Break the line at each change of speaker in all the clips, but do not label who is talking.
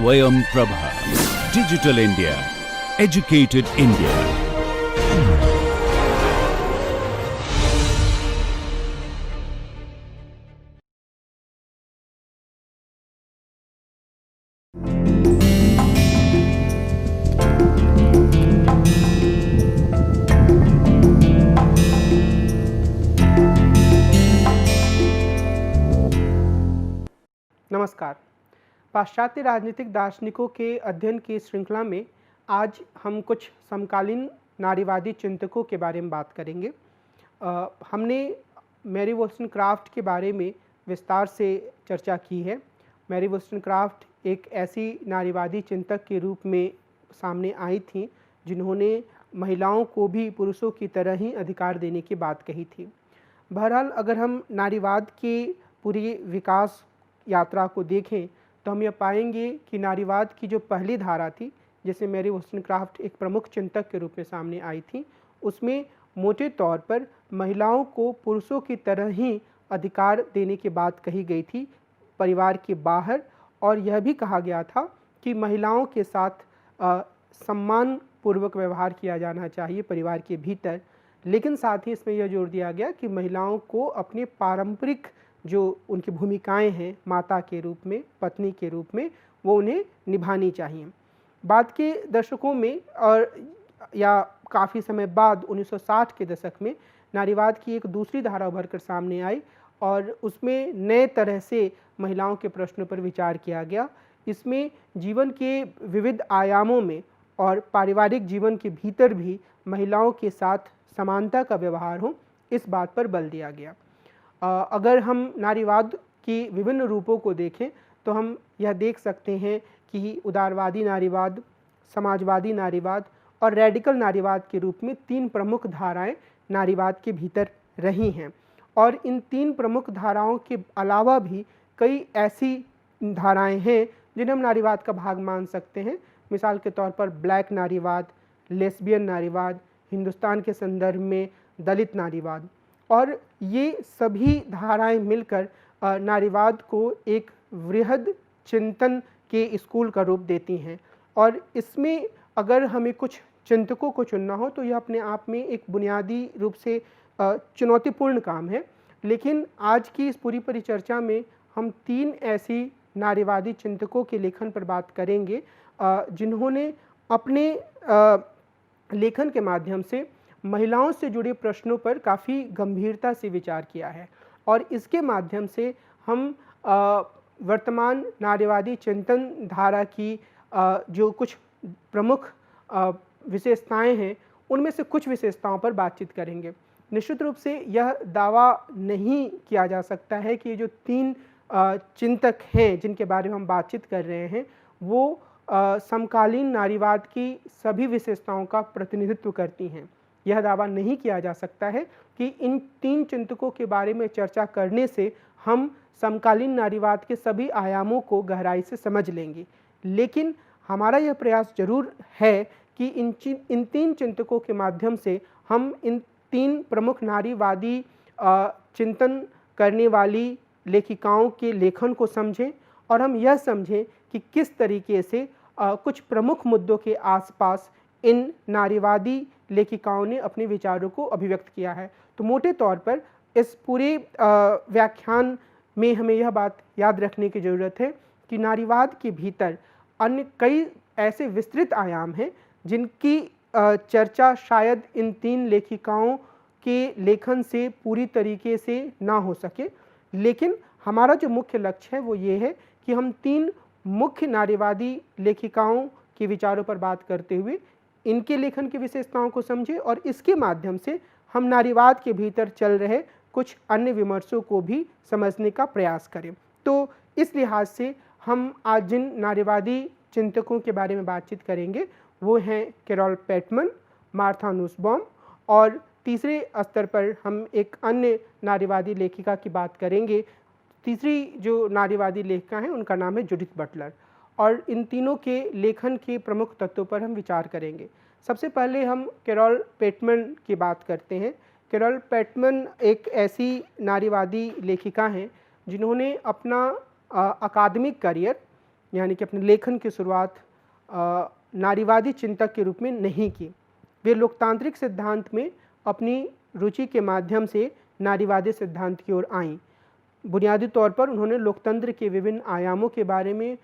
Swayam Prabha. Digital India. Educated India.
नमस्कार। पाश्चात्य राजनीतिक दार्शनिकों के अध्ययन की श्रृंखला में आज हम कुछ समकालीन नारीवादी चिंतकों के बारे में बात करेंगे। हमने मैरी वोllstonecraft के बारे में विस्तार से चर्चा की है। मैरी वोllstonecraft एक ऐसी नारीवादी चिंतक के रूप में सामने आई थी जिन्होंने महिलाओं को भी पुरुषों की तरह ही अधिकार देने की बात कही थी। बहरहाल अगर हम नारीवाद के पूरी विकास यात्रा को देखें तो हम यह पाएंगे कि नारीवाद की जो पहली धारा थी, जिसे मैरी वोllstonecraft एक प्रमुख चिंतक के रूप में सामने आई थी, उसमें मोटे तौर पर महिलाओं को पुरुषों की तरह ही अधिकार देने की बात कही गई थी परिवार के बाहर, और यह भी कहा गया था कि महिलाओं के साथ सम्मान पूर्वक व्यवहार किया जाना चाहिए परिवार के भीतर। लेकिन साथ ही इसमें यह जोर दिया गया कि महिलाओं को अपने पारंपरिक जो उनकी भूमिकाएं हैं माता के रूप में, पत्नी के रूप में, वो उन्हें निभानी चाहिए। बाद के दशकों में और या काफ़ी समय बाद 1960 के दशक में नारीवाद की एक दूसरी धारा उभर कर सामने आई और उसमें नए तरह से महिलाओं के प्रश्नों पर विचार किया गया। इसमें जीवन के विविध आयामों में और पारिवारिक जीवन के भीतर भी महिलाओं के साथ समानता का व्यवहार हो, इस बात पर बल दिया गया। अगर हम नारीवाद की विभिन्न रूपों को देखें तो हम यह देख सकते हैं कि उदारवादी नारीवाद, समाजवादी नारीवाद और रैडिकल नारीवाद के रूप में तीन प्रमुख धाराएं नारीवाद के भीतर रही हैं। और इन तीन प्रमुख धाराओं के अलावा भी कई ऐसी धाराएं हैं जिन्हें हम नारीवाद का भाग मान सकते हैं। मिसाल के तौर पर ब्लैक नारीवाद, लेस्बियन नारीवाद, हिंदुस्तान के संदर्भ में दलित नारीवाद, और ये सभी धाराएं मिलकर नारीवाद को एक वृहद चिंतन के स्कूल का रूप देती हैं। और इसमें अगर हमें कुछ चिंतकों को चुनना हो तो यह अपने आप में एक बुनियादी रूप से चुनौतीपूर्ण काम है। लेकिन आज की इस पूरी परिचर्चा में हम तीन ऐसी नारीवादी चिंतकों के लेखन पर बात करेंगे जिन्होंने अपने लेखन के माध्यम से महिलाओं से जुड़े प्रश्नों पर काफ़ी गंभीरता से विचार किया है। और इसके माध्यम से हम वर्तमान नारीवादी चिंतन धारा की जो कुछ प्रमुख विशेषताएं हैं उनमें से कुछ विशेषताओं पर बातचीत करेंगे। निश्चित रूप से यह दावा नहीं किया जा सकता है कि ये जो तीन चिंतक हैं जिनके बारे में हम बातचीत कर रहे हैं वो समकालीन नारीवाद की सभी विशेषताओं का प्रतिनिधित्व करती हैं। यह दावा नहीं किया जा सकता है कि इन तीन चिंतकों के बारे में चर्चा करने से हम समकालीन नारीवाद के सभी आयामों को गहराई से समझ लेंगे। लेकिन हमारा यह प्रयास जरूर है कि इन तीन चिंतकों के माध्यम से हम इन तीन प्रमुख नारीवादी चिंतन करने वाली लेखिकाओं के लेखन को समझें और हम यह समझें कि किस तरीके से कुछ प्रमुख मुद्दों के आसपास इन नारीवादी लेखिकाओं ने अपने विचारों को अभिव्यक्त किया है। तो मोटे तौर पर इस पूरे व्याख्यान में हमें यह बात याद रखने की ज़रूरत है कि नारीवाद के भीतर अन्य कई ऐसे विस्तृत आयाम हैं जिनकी चर्चा शायद इन तीन लेखिकाओं के लेखन से पूरी तरीके से ना हो सके। लेकिन हमारा जो मुख्य लक्ष्य है वो ये है कि हम तीन मुख्य नारीवादी लेखिकाओं के विचारों पर बात करते हुए इनके लेखन की विशेषताओं को समझें और इसके माध्यम से हम नारीवाद के भीतर चल रहे कुछ अन्य विमर्शों को भी समझने का प्रयास करें। तो इस लिहाज से हम आज जिन नारीवादी चिंतकों के बारे में बातचीत करेंगे वो हैं कैरोल पेटमन, मार्था नुसबॉम, और तीसरे स्तर पर हम एक अन्य नारीवादी लेखिका की बात करेंगे। तीसरी जो नारीवादी लेखिका हैं उनका नाम है जूडिथ बटलर, और इन तीनों के लेखन के प्रमुख तत्वों पर हम विचार करेंगे। सबसे पहले हम कैरोल पेटमन की बात करते हैं। कैरोल पेटमन एक ऐसी नारीवादी लेखिका हैं जिन्होंने अपना अकादमिक करियर यानी कि अपने लेखन की शुरुआत नारीवादी चिंतक के रूप में नहीं की। वे लोकतांत्रिक सिद्धांत में अपनी रुचि के माध्यम से नारीवादी सिद्धांत की ओर आईं। बुनियादी तौर पर उन्होंने लोकतंत्र के विभिन्न आयामों के बारे में,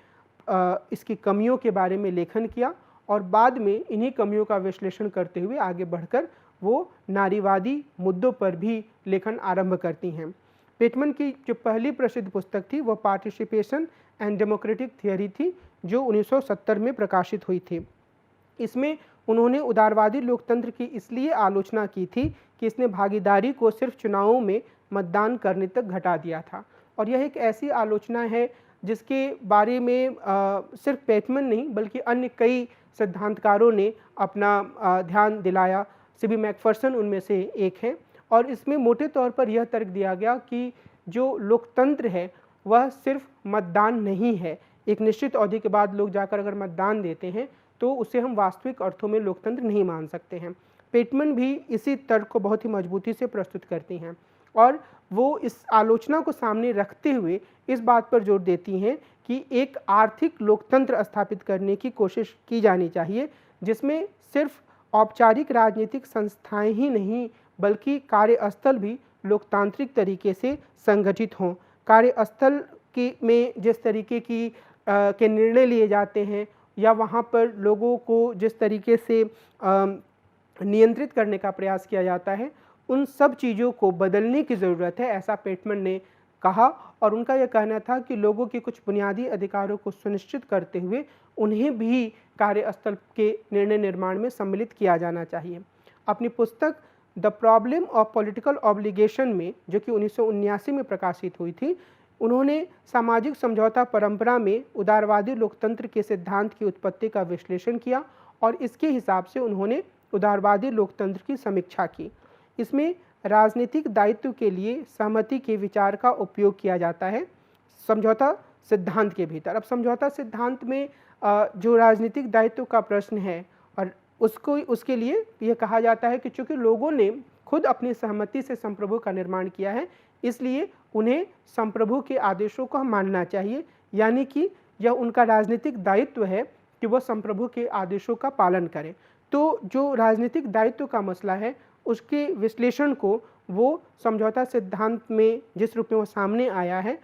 इसकी कमियों के बारे में लेखन किया और बाद में इन्हीं कमियों का विश्लेषण करते हुए आगे बढ़कर वो नारीवादी मुद्दों पर भी लेखन आरंभ करती हैं। पेटमन की जो पहली प्रसिद्ध पुस्तक थी वह पार्टिसिपेशन एंड डेमोक्रेटिक थियरी थी, जो 1970 में प्रकाशित हुई थी। इसमें उन्होंने उदारवादी लोकतंत्र की इसलिए आलोचना की थी कि इसने भागीदारी को सिर्फ चुनावों में मतदान करने तक घटा दिया था। और यह एक ऐसी आलोचना है जिसके बारे में सिर्फ पेटमन नहीं बल्कि अन्य कई सिद्धांतकारों ने अपना ध्यान दिलाया। सीबी मैकफर्सन उनमें से एक हैं और इसमें मोटे तौर पर यह तर्क दिया गया कि जो लोकतंत्र है वह सिर्फ मतदान नहीं है। एक निश्चित अवधि के बाद लोग जाकर अगर मतदान देते हैं तो उसे हम वास्तविक अर्थों में लोकतंत्र नहीं मान सकते हैं। पेटमन भी इसी तर्क को बहुत ही मजबूती से प्रस्तुत करती हैं और वो इस आलोचना को सामने रखते हुए इस बात पर जोर देती हैं कि एक आर्थिक लोकतंत्र स्थापित करने की कोशिश की जानी चाहिए, जिसमें सिर्फ औपचारिक राजनीतिक संस्थाएं ही नहीं बल्कि कार्यस्थल भी लोकतांत्रिक तरीके से संगठित हों। कार्यस्थल में जिस तरीके के निर्णय लिए जाते हैं या वहाँ पर लोगों को जिस तरीके से नियंत्रित करने का प्रयास किया जाता है, उन सब चीज़ों को बदलने की ज़रूरत है, ऐसा पेटमन ने कहा। और उनका यह कहना था कि लोगों के कुछ बुनियादी अधिकारों को सुनिश्चित करते हुए उन्हें भी कार्यस्थल के निर्णय निर्माण में सम्मिलित किया जाना चाहिए। अपनी पुस्तक the problem of political obligation में, जो कि 1979 में प्रकाशित हुई थी, उन्होंने सामाजिक समझौता परंपरा में उदारवादी लोकतंत्र के सिद्धांत की उत्पत्ति का विश्लेषण किया और इसके हिसाब से उन्होंने उदारवादी लोकतंत्र की समीक्षा की। इसमें राजनीतिक दायित्व के लिए सहमति के विचार का उपयोग किया जाता है समझौता सिद्धांत के भीतर। अब समझौता सिद्धांत में जो राजनीतिक दायित्व का प्रश्न है और उसके लिए यह कहा जाता है कि चूंकि लोगों ने खुद अपनी सहमति से संप्रभु का निर्माण किया है, इसलिए उन्हें संप्रभु के आदेशों को मानना चाहिए, यानी कि यह उनका राजनीतिक दायित्व है कि वह संप्रभु के आदेशों का पालन करें। तो जो राजनीतिक दायित्व का मसला है उसके विश्लेषण को वो समझौता सिद्धांत में जिस रूप में वो सामने आया है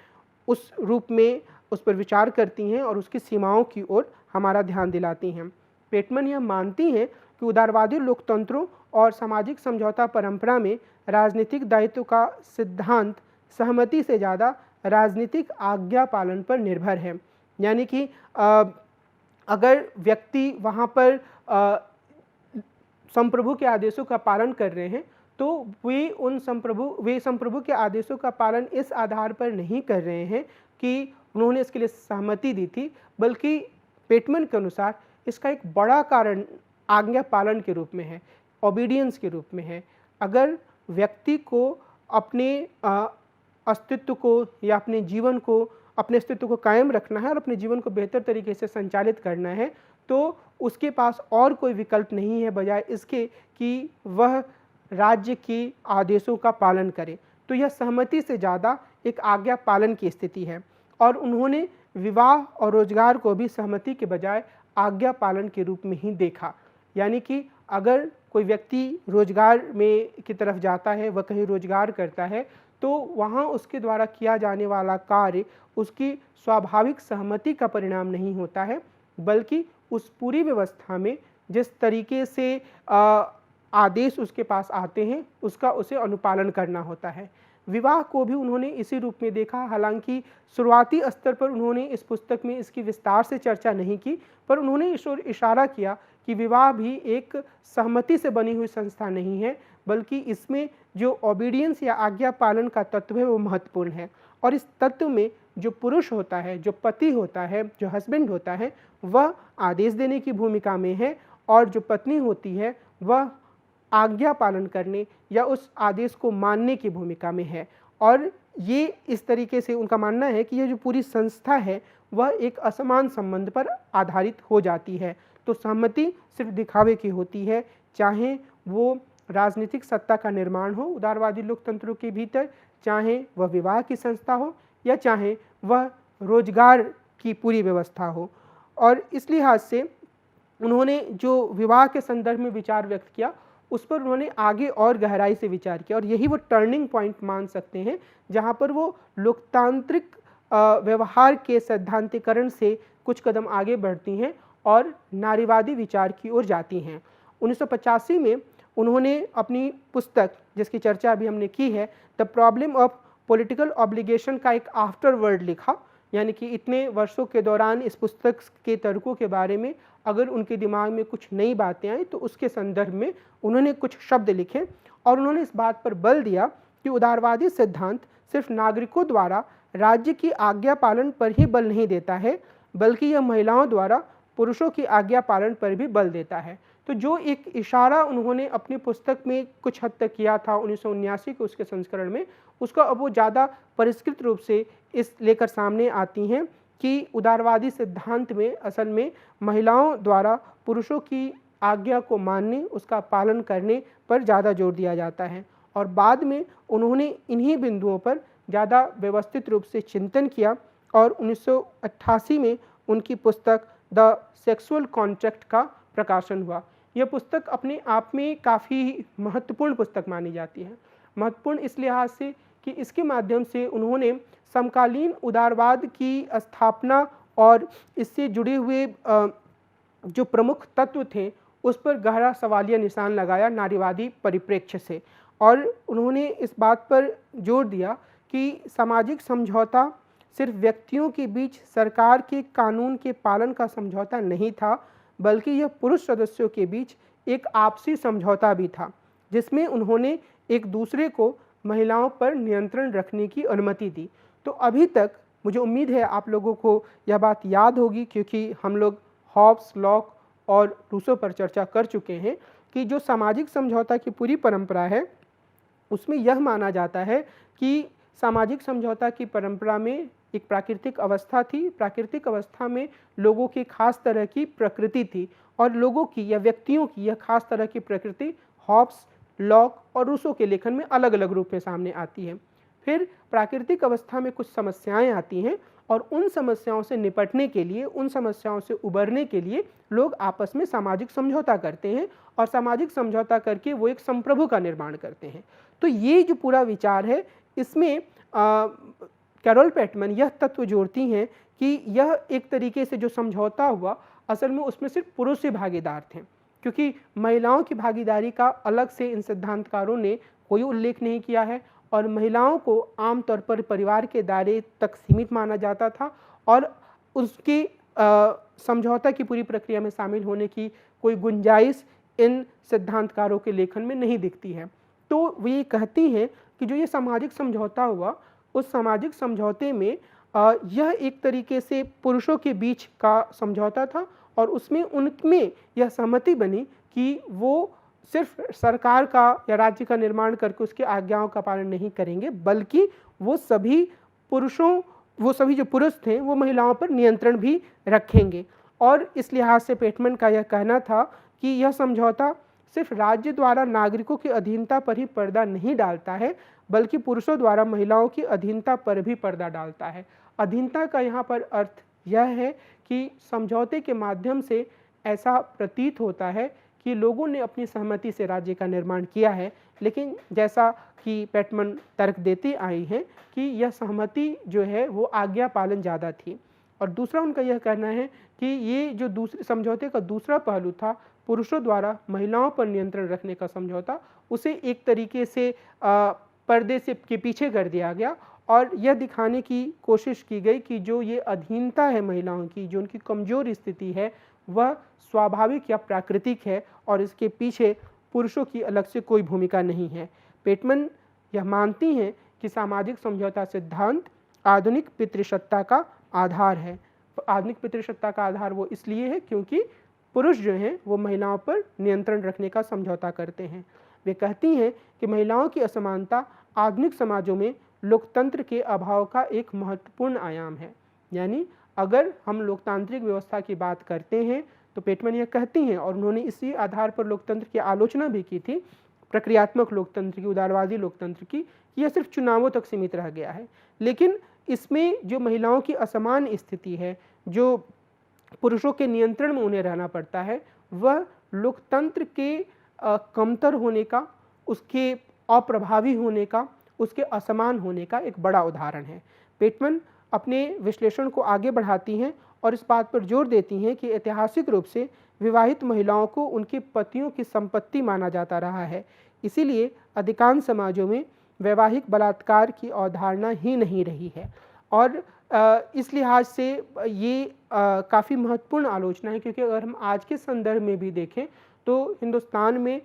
उस रूप में उस पर विचार करती हैं और उसकी सीमाओं की ओर हमारा ध्यान दिलाती हैं। पेटमन यह मानती हैं कि उदारवादी लोकतंत्रों और सामाजिक समझौता परंपरा में राजनीतिक दायित्व का सिद्धांत सहमति से ज़्यादा राजनीतिक आज्ञा पालन पर निर्भर है। यानी कि अगर व्यक्ति वहाँ पर संप्रभु के आदेशों का पालन कर रहे हैं तो वे संप्रभु के आदेशों का पालन इस आधार पर नहीं कर रहे हैं कि उन्होंने इसके लिए सहमति दी थी, बल्कि पेटमन के अनुसार इसका एक बड़ा कारण आज्ञा पालन के रूप में है, ओबीडियंस के रूप में है। अगर व्यक्ति को अपने अस्तित्व को या अपने जीवन को, अपने अस्तित्व को कायम रखना है और अपने जीवन को बेहतर तरीके से संचालित करना है तो उसके पास और कोई विकल्प नहीं है बजाय इसके कि वह राज्य के आदेशों का पालन करे। तो यह सहमति से ज़्यादा एक आज्ञा पालन की स्थिति है और उन्होंने विवाह और रोजगार को भी सहमति के बजाय आज्ञा पालन के रूप में ही देखा। यानी कि अगर कोई व्यक्ति रोजगार में की तरफ जाता है, वह कहीं रोजगार करता है, तो वहाँ उसके द्वारा किया जाने वाला कार्य उसकी स्वाभाविक सहमति का परिणाम नहीं होता है, बल्कि उस पूरी व्यवस्था में जिस तरीके से आदेश उसके पास आते हैं उसका उसे अनुपालन करना होता है। विवाह को भी उन्होंने इसी रूप में देखा। हालांकि शुरुआती स्तर पर उन्होंने इस पुस्तक में इसकी विस्तार से चर्चा नहीं की, पर उन्होंने इस ओर इशारा किया कि विवाह भी एक सहमति से बनी हुई संस्था नहीं है, बल्कि इसमें जो ओबीडियंस या आज्ञा पालन का तत्व है वो महत्वपूर्ण है। और इस तत्व में जो पुरुष होता है, जो पति होता है, जो हस्बैंड होता है, वह आदेश देने की भूमिका में है और जो पत्नी होती है वह आज्ञा पालन करने या उस आदेश को मानने की भूमिका में है। और ये इस तरीके से उनका मानना है कि ये जो पूरी संस्था है वह एक असमान संबंध पर आधारित हो जाती है। तो सहमति सिर्फ दिखावे की होती है, चाहे वो राजनीतिक सत्ता का निर्माण हो उदारवादी लोकतंत्रों के भीतर, चाहे वह विवाह की संस्था हो या चाहे वह रोजगार की पूरी व्यवस्था हो। और इस लिहाज से उन्होंने जो विवाह के संदर्भ में विचार व्यक्त किया, उस पर उन्होंने आगे और गहराई से विचार किया, और यही वो टर्निंग पॉइंट मान सकते हैं जहाँ पर वो लोकतांत्रिक व्यवहार के सैद्धांतिकरण से कुछ कदम आगे बढ़ती हैं और नारीवादी विचार की ओर जाती हैं। 1985 में उन्होंने अपनी पुस्तक, जिसकी चर्चा अभी हमने की है, the problem of political obligation का एक आफ्टर वर्ड लिखा, यानी कि इतने वर्षों के दौरान इस पुस्तक के तर्कों के बारे में अगर उनके दिमाग में कुछ नई बातें आई तो उसके संदर्भ में उन्होंने कुछ शब्द लिखे, और उन्होंने इस बात पर बल दिया कि उदारवादी सिद्धांत सिर्फ नागरिकों द्वारा राज्य की आज्ञा पालन पर ही बल नहीं देता है, बल्कि यह महिलाओं द्वारा पुरुषों की आज्ञा पालन पर भी बल देता है। तो जो एक इशारा उन्होंने अपनी पुस्तक में कुछ हद तक किया था 1979 के उसके संस्करण में, उसका अब वो ज़्यादा परिष्कृत रूप से इस लेकर सामने आती हैं कि उदारवादी सिद्धांत में असल में महिलाओं द्वारा पुरुषों की आज्ञा को मानने, उसका पालन करने पर ज़्यादा जोर दिया जाता है। और बाद में उन्होंने इन्हीं बिंदुओं पर ज़्यादा व्यवस्थित रूप से चिंतन किया, और 1988 में उनकी पुस्तक द सेक्सुअल कॉन्ट्रैक्ट का प्रकाशन हुआ। यह पुस्तक अपने आप में काफ़ी महत्वपूर्ण पुस्तक मानी जाती है। महत्वपूर्ण इस लिहाज से कि इसके माध्यम से उन्होंने समकालीन उदारवाद की स्थापना और इससे जुड़े हुए जो प्रमुख तत्व थे उस पर गहरा सवालिया निशान लगाया नारीवादी परिप्रेक्ष्य से, और उन्होंने इस बात पर जोर दिया कि सामाजिक समझौता सिर्फ व्यक्तियों के बीच सरकार के कानून के पालन का समझौता नहीं था, बल्कि यह पुरुष सदस्यों के बीच एक आपसी समझौता भी था, जिसमें उन्होंने एक दूसरे को महिलाओं पर नियंत्रण रखने की अनुमति दी। तो अभी तक मुझे उम्मीद है आप लोगों को यह बात याद होगी, क्योंकि हम लोग हॉब्स, लॉक और रूसो पर चर्चा कर चुके हैं कि जो सामाजिक समझौता की पूरी परंपरा है उसमें यह माना जाता है कि सामाजिक समझौता की परंपरा में एक प्राकृतिक अवस्था थी। प्राकृतिक अवस्था में लोगों की खास तरह की प्रकृति थी, और लोगों की या व्यक्तियों की यह खास तरह की प्रकृति हॉब्स, लॉक और रूसो के लेखन में अलग अलग रूप में सामने आती है। फिर प्राकृतिक अवस्था में कुछ समस्याएं आती हैं, और उन समस्याओं से निपटने के लिए, उन समस्याओं से उबरने के लिए लोग आपस में सामाजिक समझौता करते हैं, और सामाजिक समझौता करके वो एक संप्रभु का निर्माण करते हैं। तो ये जो पूरा विचार है, इसमें कैरोल पेटमन यह तत्व जोड़ती हैं कि यह एक तरीके से जो समझौता हुआ असल में उसमें सिर्फ पुरुष ही भागीदार थे, क्योंकि महिलाओं की भागीदारी का अलग से इन सिद्धांतकारों ने कोई उल्लेख नहीं किया है, और महिलाओं को आमतौर पर परिवार के दायरे तक सीमित माना जाता था, और उसकी समझौता की पूरी प्रक्रिया में शामिल होने की कोई गुंजाइश इन सिद्धांतकारों के लेखन में नहीं दिखती है। तो वे ये कहती हैं कि जो ये सामाजिक समझौता हुआ, उस सामाजिक समझौते में यह एक तरीके से पुरुषों के बीच का समझौता था, और उसमें उनमें यह सहमति बनी कि वो सिर्फ सरकार का या राज्य का निर्माण करके उसकी आज्ञाओं का पालन नहीं करेंगे, बल्कि वो सभी जो पुरुष थे वो महिलाओं पर नियंत्रण भी रखेंगे। और इस लिहाज से पेटमन का यह कहना था कि यह समझौता सिर्फ राज्य द्वारा नागरिकों की अधीनता पर ही पर्दा नहीं डालता है, बल्कि पुरुषों द्वारा महिलाओं की अधीनता पर भी पर्दा डालता है। अधीनता का यहाँ पर अर्थ यह है कि समझौते के माध्यम से ऐसा प्रतीत होता है कि लोगों ने अपनी सहमति से राज्य का निर्माण किया है, लेकिन जैसा कि पेटमन तर्क देती आई हैं कि यह सहमति जो है वो आज्ञा पालन ज़्यादा थी। और दूसरा उनका यह कहना है कि ये जो दूसरे समझौते का दूसरा पहलू था, पुरुषों द्वारा महिलाओं पर नियंत्रण रखने का समझौता, उसे एक तरीके से पर्दे से के पीछे कर दिया गया, और यह दिखाने की कोशिश की गई कि जो ये अधीनता है महिलाओं की, जो उनकी कमज़ोर स्थिति है, वह स्वाभाविक या प्राकृतिक है, और इसके पीछे पुरुषों की अलग से कोई भूमिका नहीं है। पेटमन यह मानती हैं कि सामाजिक समझौता सिद्धांत आधुनिक पितृसत्ता का आधार है। आधुनिक पितृसत्ता का आधार वो इसलिए है क्योंकि पुरुष जो हैं वो महिलाओं पर नियंत्रण रखने का समझौता करते हैं। वे कहती हैं कि महिलाओं की असमानता आधुनिक समाजों में लोकतंत्र के अभाव का एक महत्वपूर्ण आयाम है। यानी अगर हम लोकतांत्रिक व्यवस्था की बात करते हैं तो पेटमन यह कहती हैं, और उन्होंने इसी आधार पर लोकतंत्र की आलोचना भी की थी, प्रक्रियात्मक लोकतंत्र की, उदारवादी लोकतंत्र की, यह सिर्फ चुनावों तक सीमित रह गया है। लेकिन इसमें जो महिलाओं की असमान स्थिति है, जो पुरुषों के नियंत्रण में उन्हें रहना पड़ता है, वह लोकतंत्र के कमतर होने का, उसके अप्रभावी होने का, उसके असमान होने का एक बड़ा उदाहरण है। पेटमन अपने विश्लेषण को आगे बढ़ाती हैं और इस बात पर जोर देती हैं कि ऐतिहासिक रूप से विवाहित महिलाओं को उनके पतियों की संपत्ति माना जाता रहा है, इसीलिए अधिकांश समाजों में वैवाहिक बलात्कार की अवधारणा ही नहीं रही है। और इस लिहाज से ये काफ़ी महत्वपूर्ण आलोचना है, क्योंकि अगर हम आज के संदर्भ में भी देखें तो हिंदुस्तान में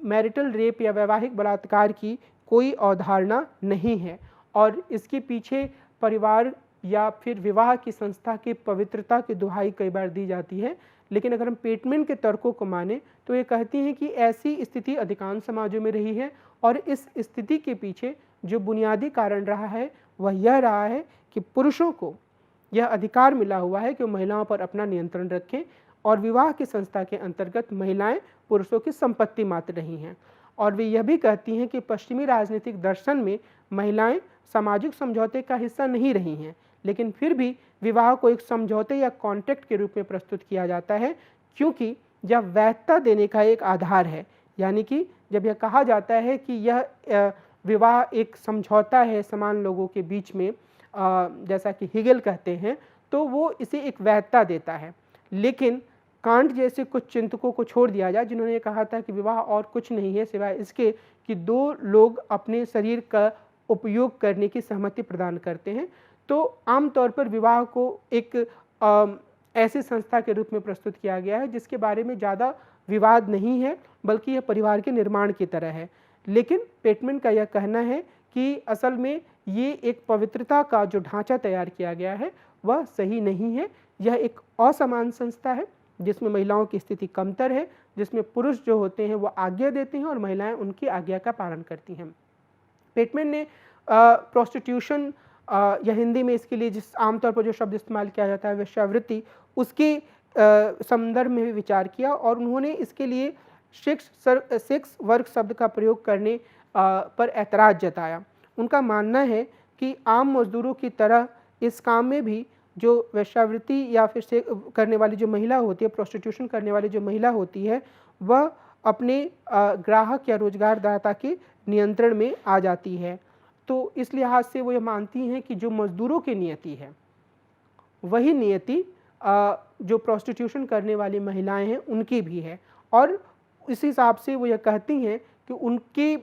मैरिटल रेप या वैवाहिक बलात्कार की कोई अवधारणा नहीं है और इसके पीछे परिवार या फिर विवाह की संस्था की पवित्रता की दुहाई कई बार दी जाती है। लेकिन अगर हम पेटमैन के तर्कों को माने तो ये कहती हैं कि ऐसी स्थिति अधिकांश समाजों में रही है और इस स्थिति के पीछे जो बुनियादी कारण रहा है वह यह रहा है कि पुरुषों को यह अधिकार मिला हुआ है कि वो महिलाओं पर अपना नियंत्रण रखें और विवाह की संस्था के अंतर्गत महिलाएं पुरुषों की संपत्ति मात्र रही हैं। और वे यह भी कहती हैं कि पश्चिमी राजनीतिक दर्शन में महिलाएं सामाजिक समझौते का हिस्सा नहीं रही हैं, लेकिन फिर भी विवाह को एक समझौते या कॉन्ट्रैक्ट के रूप में प्रस्तुत किया जाता है, क्योंकि यह वैधता देने का एक आधार है। यानी कि जब यह कहा जाता है कि यह विवाह एक समझौता है समान लोगों के बीच में, जैसा कि हिगेल कहते हैं, तो वो इसे एक वैधता देता है। लेकिन कांट जैसे कुछ चिंतकों को छोड़ दिया जाए जिन्होंने कहा था कि विवाह और कुछ नहीं है सिवाय इसके कि दो लोग अपने शरीर का उपयोग करने की सहमति प्रदान करते हैं, तो आमतौर पर विवाह को एक ऐसी संस्था के रूप में प्रस्तुत किया गया है जिसके बारे में ज़्यादा विवाद नहीं है, बल्कि यह परिवार के निर्माण की तरह है। लेकिन पेटमैन का यह कहना है कि असल में ये एक पवित्रता का जो ढांचा तैयार किया गया है वह सही नहीं है। यह एक असमान संस्था है जिसमें महिलाओं की स्थिति कमतर है, जिसमें पुरुष जो होते हैं वो आज्ञा देते हैं और महिलाएं उनकी आज्ञा का पालन करती हैं। पेटमैन ने प्रोस्टिट्यूशन या हिंदी में इसके लिए जिस आमतौर पर जो शब्द इस्तेमाल किया जाता है वेश्यावृत्ति, उसके संदर्भ में भी विचार किया और उन्होंने इसके लिए सेक्स वर्क शब्द का प्रयोग करने पर ऐतराज़ जताया। उनका मानना है कि आम मजदूरों की तरह इस काम में भी जो वेश्यावृत्ति या फिर करने वाली जो महिला होती है, प्रोस्टिट्यूशन करने वाली जो महिला होती है, वह अपने ग्राहक या रोजगारदाता के नियंत्रण में आ जाती है। तो इस लिहाज से वो ये मानती हैं कि जो मजदूरों की नियति है वही नियति जो प्रोस्टिट्यूशन करने वाली महिलाएं हैं उनकी भी है, और इस हिसाब से वो ये कहती हैं कि उनकी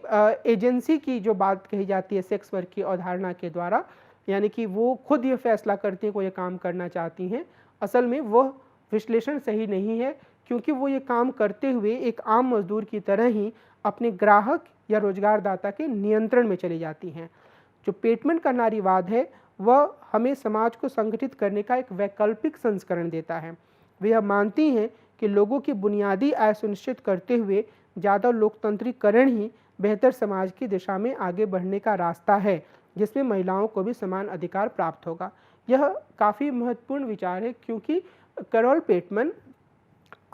एजेंसी की जो बात कही जाती है सेक्स वर्क की अवधारणा के द्वारा, यानी कि वो खुद ये फैसला करती हैं को ये काम करना चाहती हैं, असल में वह विश्लेषण सही नहीं है, क्योंकि वो ये काम करते हुए एक आम मजदूर की तरह ही अपने ग्राहक या रोजगारदाता के नियंत्रण में चली जाती हैं। जो पेटमैन का नारीवाद है वह हमें समाज को संगठित करने का एक वैकल्पिक संस्करण देता है। वे यह मानती हैं कि लोगों की बुनियादी आय सुनिश्चित करते हुए ज़्यादा लोकतंत्रीकरण ही बेहतर समाज की दिशा में आगे बढ़ने का रास्ता है, जिसमें महिलाओं को भी समान अधिकार प्राप्त होगा। यह काफ़ी महत्वपूर्ण विचार है, क्योंकि कैरोल पेटमैन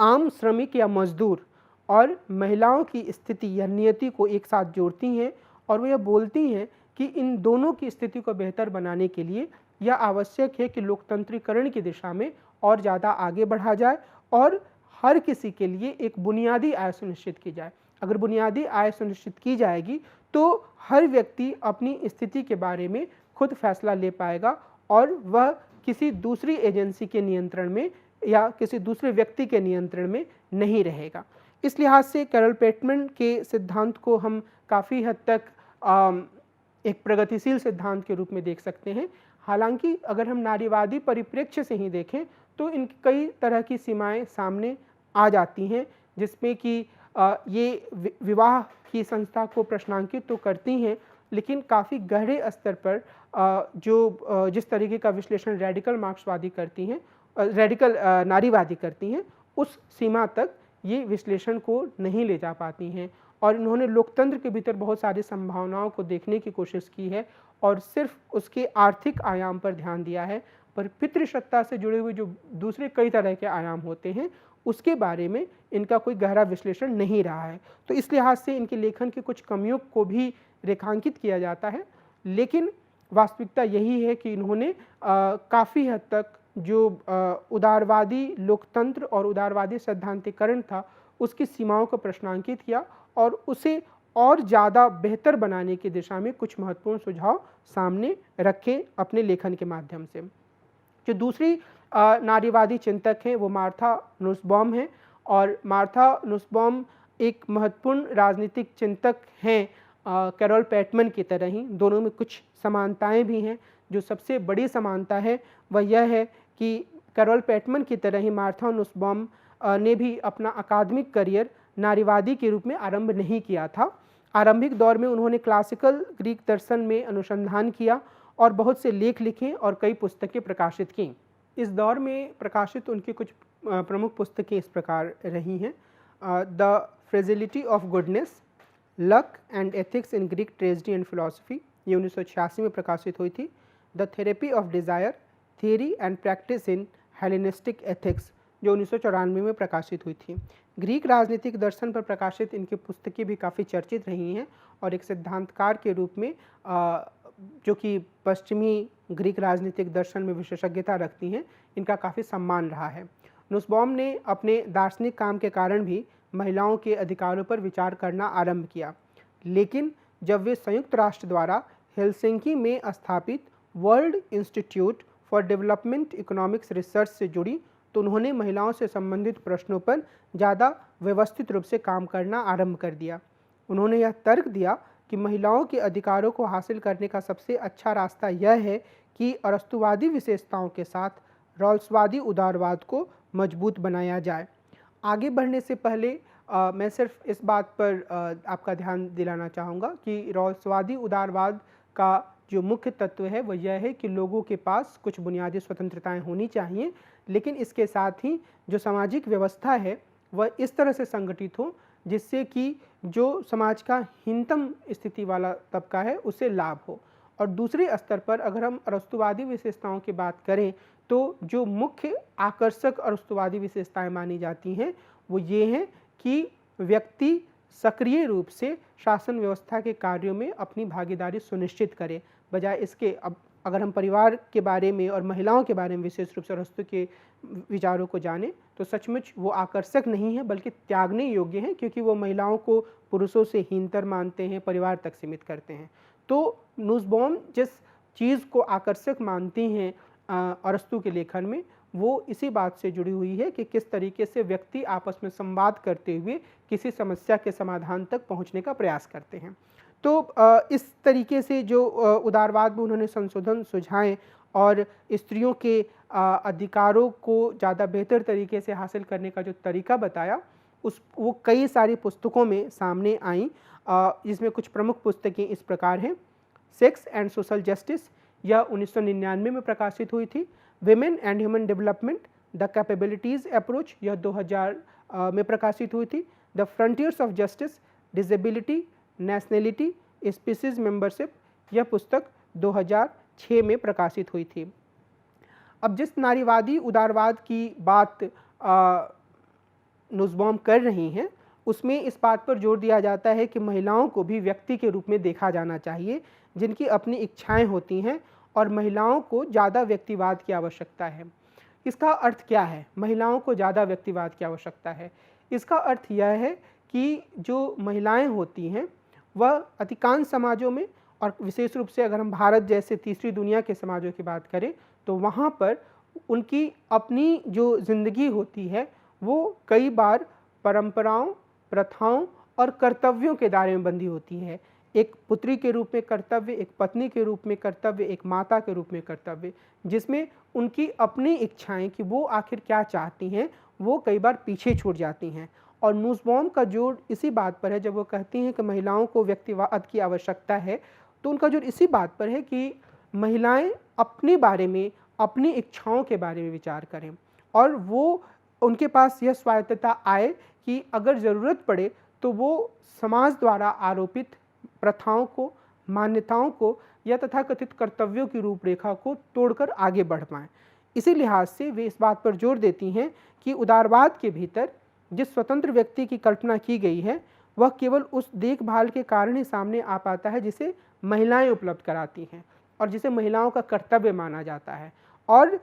आम श्रमिक या मजदूर और महिलाओं की स्थिति या नियति को एक साथ जोड़ती हैं और वो यह बोलती हैं कि इन दोनों की स्थिति को बेहतर बनाने के लिए यह आवश्यक है कि लोकतंत्रीकरण की दिशा में और ज़्यादा आगे बढ़ा जाए और हर किसी के लिए एक बुनियादी आय सुनिश्चित की जाए। अगर बुनियादी आय सुनिश्चित की जाएगी तो हर व्यक्ति अपनी स्थिति के बारे में खुद फैसला ले पाएगा और वह किसी दूसरी एजेंसी के नियंत्रण में या किसी दूसरे व्यक्ति के नियंत्रण में नहीं रहेगा। इस लिहाज से कैरोल पेटमैन के सिद्धांत को हम काफ़ी हद तक एक प्रगतिशील सिद्धांत के रूप में देख सकते हैं। हालांकि अगर हम नारीवादी परिप्रेक्ष्य से ही देखें तो इनकी कई तरह की सीमाएं सामने आ जाती हैं, जिसमें कि ये विवाह की संस्था को प्रश्नांकित तो करती हैं, लेकिन काफ़ी गहरे स्तर पर जिस तरीके का विश्लेषण रेडिकल मार्क्सवादी करती हैं, रेडिकल नारीवादी करती हैं, उस सीमा तक ये विश्लेषण को नहीं ले जा पाती हैं। और इन्होंने लोकतंत्र के भीतर बहुत सारी संभावनाओं को देखने की कोशिश की है और सिर्फ उसके आर्थिक आयाम पर ध्यान दिया है, पर पितृसत्ता से जुड़े हुए जो दूसरे कई तरह के आयाम होते हैं उसके बारे में इनका कोई गहरा विश्लेषण नहीं रहा है। तो इस लिहाज से इनके लेखन की कुछ कमियों को भी रेखांकित किया जाता है, लेकिन वास्तविकता यही है कि इन्होंने काफ़ी हद तक जो उदारवादी लोकतंत्र और उदारवादी सैद्धांतिकरण था उसकी सीमाओं को प्रश्नांकित किया और उसे और ज़्यादा बेहतर बनाने की दिशा में कुछ महत्वपूर्ण सुझाव सामने रखे अपने लेखन के माध्यम से। जो दूसरी नारीवादी चिंतक हैं वो मार्था नुसबॉम हैं और मार्था नुसबॉम एक महत्वपूर्ण राजनीतिक चिंतक हैं कैरोल पेटमन की तरह ही। दोनों में कुछ समानताएं भी हैं। जो सबसे बड़ी समानता है वह यह है कि कैरोल पेटमन की तरह ही मार्था नुसबॉम ने भी अपना अकादमिक करियर नारीवादी के रूप में आरंभ नहीं किया था। आरंभिक दौर में उन्होंने क्लासिकल ग्रीक दर्शन में अनुसंधान किया और बहुत से लेख लिखे और कई पुस्तकें प्रकाशित की। इस दौर में प्रकाशित उनकी कुछ प्रमुख पुस्तकें इस प्रकार रही हैं। The fragility of goodness, luck and ethics in Greek tragedy and philosophy, ये 1986 में प्रकाशित हुई थी। The therapy of desire, theory and practice in Hellenistic ethics, जो 1994 में प्रकाशित हुई थी। ग्रीक राजनीतिक दर्शन पर प्रकाशित इनकी पुस्तकें भी काफ़ी चर्चित रही हैं और एक सिद्धांतकार के रूप में जो कि पश्चिमी ग्रीक राजनीतिक दर्शन में विशेषज्ञता रखती हैं, इनका काफ़ी सम्मान रहा है। नुसबॉम ने अपने दार्शनिक काम के कारण भी महिलाओं के अधिकारों पर विचार करना आरंभ किया, लेकिन जब वे संयुक्त राष्ट्र द्वारा हेलसिंकी में स्थापित world institute for development economics research से जुड़ी तो उन्होंने महिलाओं से संबंधित प्रश्नों पर ज़्यादा व्यवस्थित रूप से काम करना आरंभ कर दिया। उन्होंने यह तर्क दिया कि महिलाओं के अधिकारों को हासिल करने का सबसे अच्छा रास्ता यह है कि अरस्तुवादी विशेषताओं के साथ रॉल्सवादी उदारवाद को मजबूत बनाया जाए। आगे बढ़ने से पहले मैं सिर्फ इस बात पर आपका ध्यान दिलाना चाहूँगा कि रॉल्सवादी उदारवाद का जो मुख्य तत्व है वह यह है कि लोगों के पास कुछ बुनियादी स्वतंत्रताएं होनी चाहिए, लेकिन इसके साथ ही जो सामाजिक व्यवस्था है वह इस तरह से संगठित हो जिससे कि जो समाज का हीनतम स्थिति वाला तबका है उसे लाभ हो। और दूसरे स्तर पर अगर हम अरस्तुवादी विशेषताओं की बात करें तो जो मुख्य आकर्षक अरस्तुवादी विशेषताएं मानी जाती हैं वो ये हैं कि व्यक्ति सक्रिय रूप से शासन व्यवस्था के कार्यों में अपनी भागीदारी सुनिश्चित करे, बजाय इसके अब अगर हम परिवार के बारे में और महिलाओं के बारे में विशेष रूप से अरस्तु के विचारों को जानें तो सचमुच वो आकर्षक नहीं है बल्कि त्यागने योग्य हैं, क्योंकि वो महिलाओं को पुरुषों से हीनतर मानते हैं, परिवार तक सीमित करते हैं। तो नुसबॉम जिस चीज़ को आकर्षक मानती हैं अरस्तु के लेखन में वो इसी बात से जुड़ी हुई है कि किस तरीके से व्यक्ति आपस में संवाद करते हुए किसी समस्या के समाधान तक पहुंचने का प्रयास करते हैं। तो इस तरीके से जो उदारवाद में उन्होंने संशोधन सुझाए और स्त्रियों के अधिकारों को ज़्यादा बेहतर तरीके से हासिल करने का जो तरीका बताया वो कई सारी पुस्तकों में सामने आई, जिसमें कुछ प्रमुख पुस्तकें इस प्रकार हैं। सेक्स एंड सोशल जस्टिस, यह 1999 में प्रकाशित हुई थी। Women and human development, the capabilities approach, यह 2000 में प्रकाशित हुई थी। The frontiers of justice, disability, nationality, species membership, यह पुस्तक 2006 में प्रकाशित हुई थी। अब जिस नारीवादी उदारवाद की बात नुसबॉम कर रही हैं उसमें इस बात पर जोर दिया जाता है कि महिलाओं को भी व्यक्ति के रूप में देखा जाना चाहिए जिनकी अपनी इच्छाएं होती हैं और महिलाओं को ज़्यादा व्यक्तिवाद की आवश्यकता है। इसका अर्थ क्या है? महिलाओं को ज़्यादा व्यक्तिवाद की आवश्यकता है, इसका अर्थ यह है कि जो महिलाएं होती हैं वह अधिकांश समाजों में और विशेष रूप से अगर हम भारत जैसे तीसरी दुनिया के समाजों की बात करें तो वहाँ पर उनकी अपनी जो ज़िंदगी होती है वो कई बार परंपराओं, प्रथाओं और कर्तव्यों के दायरे में बंधी होती है। एक पुत्री के रूप में कर्तव्य, एक पत्नी के रूप में कर्तव्य, एक माता के रूप में कर्तव्य, जिसमें उनकी अपनी इच्छाएं कि वो आखिर क्या चाहती हैं वो कई बार पीछे छूट जाती हैं। और नुसबॉम का जोर इसी बात पर है, जब वो कहती हैं कि महिलाओं को व्यक्तिवाद की आवश्यकता है तो उनका जोर इसी बात पर है कि महिलाएं अपने बारे में, अपनी इच्छाओं के बारे में विचार करें और वो उनके पास यह स्वायत्तता आए कि अगर ज़रूरत पड़े तो वो समाज द्वारा आरोपित प्रथाओं को, मान्यताओं को या तथाकथित कर्तव्यों की रूपरेखा को तोड़कर आगे बढ़ पाएँ। इसी लिहाज से वे इस बात पर जोर देती हैं कि उदारवाद के भीतर जिस स्वतंत्र व्यक्ति की कल्पना की गई है वह केवल उस देखभाल के कारण ही सामने आ पाता है जिसे महिलाएं उपलब्ध कराती हैं। और जिसे महिलाओं का कर्तव्य माना जाता है। और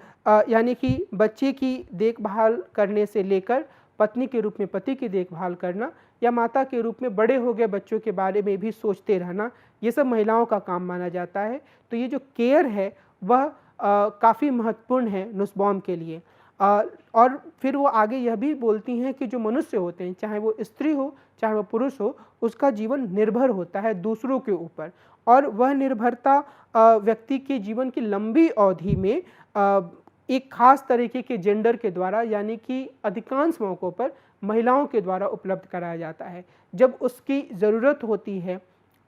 यानी कि बच्चे की देखभाल करने से लेकर पत्नी के रूप में पति की देखभाल करना या माता के रूप में बड़े हो गए बच्चों के बारे में भी सोचते रहना, ये सब महिलाओं का काम माना जाता है। तो ये जो केयर है वह काफ़ी महत्वपूर्ण है नुसबॉम के लिए। और फिर वो आगे यह भी बोलती हैं कि जो मनुष्य होते हैं, चाहे वो स्त्री हो चाहे वो पुरुष हो, उसका जीवन निर्भर होता है दूसरों के ऊपर, और वह निर्भरता व्यक्ति के जीवन की लंबी अवधि में एक खास तरीके के जेंडर के द्वारा, यानी कि अधिकांश मौक़ों पर महिलाओं के द्वारा उपलब्ध कराया जाता है। जब उसकी ज़रूरत होती है,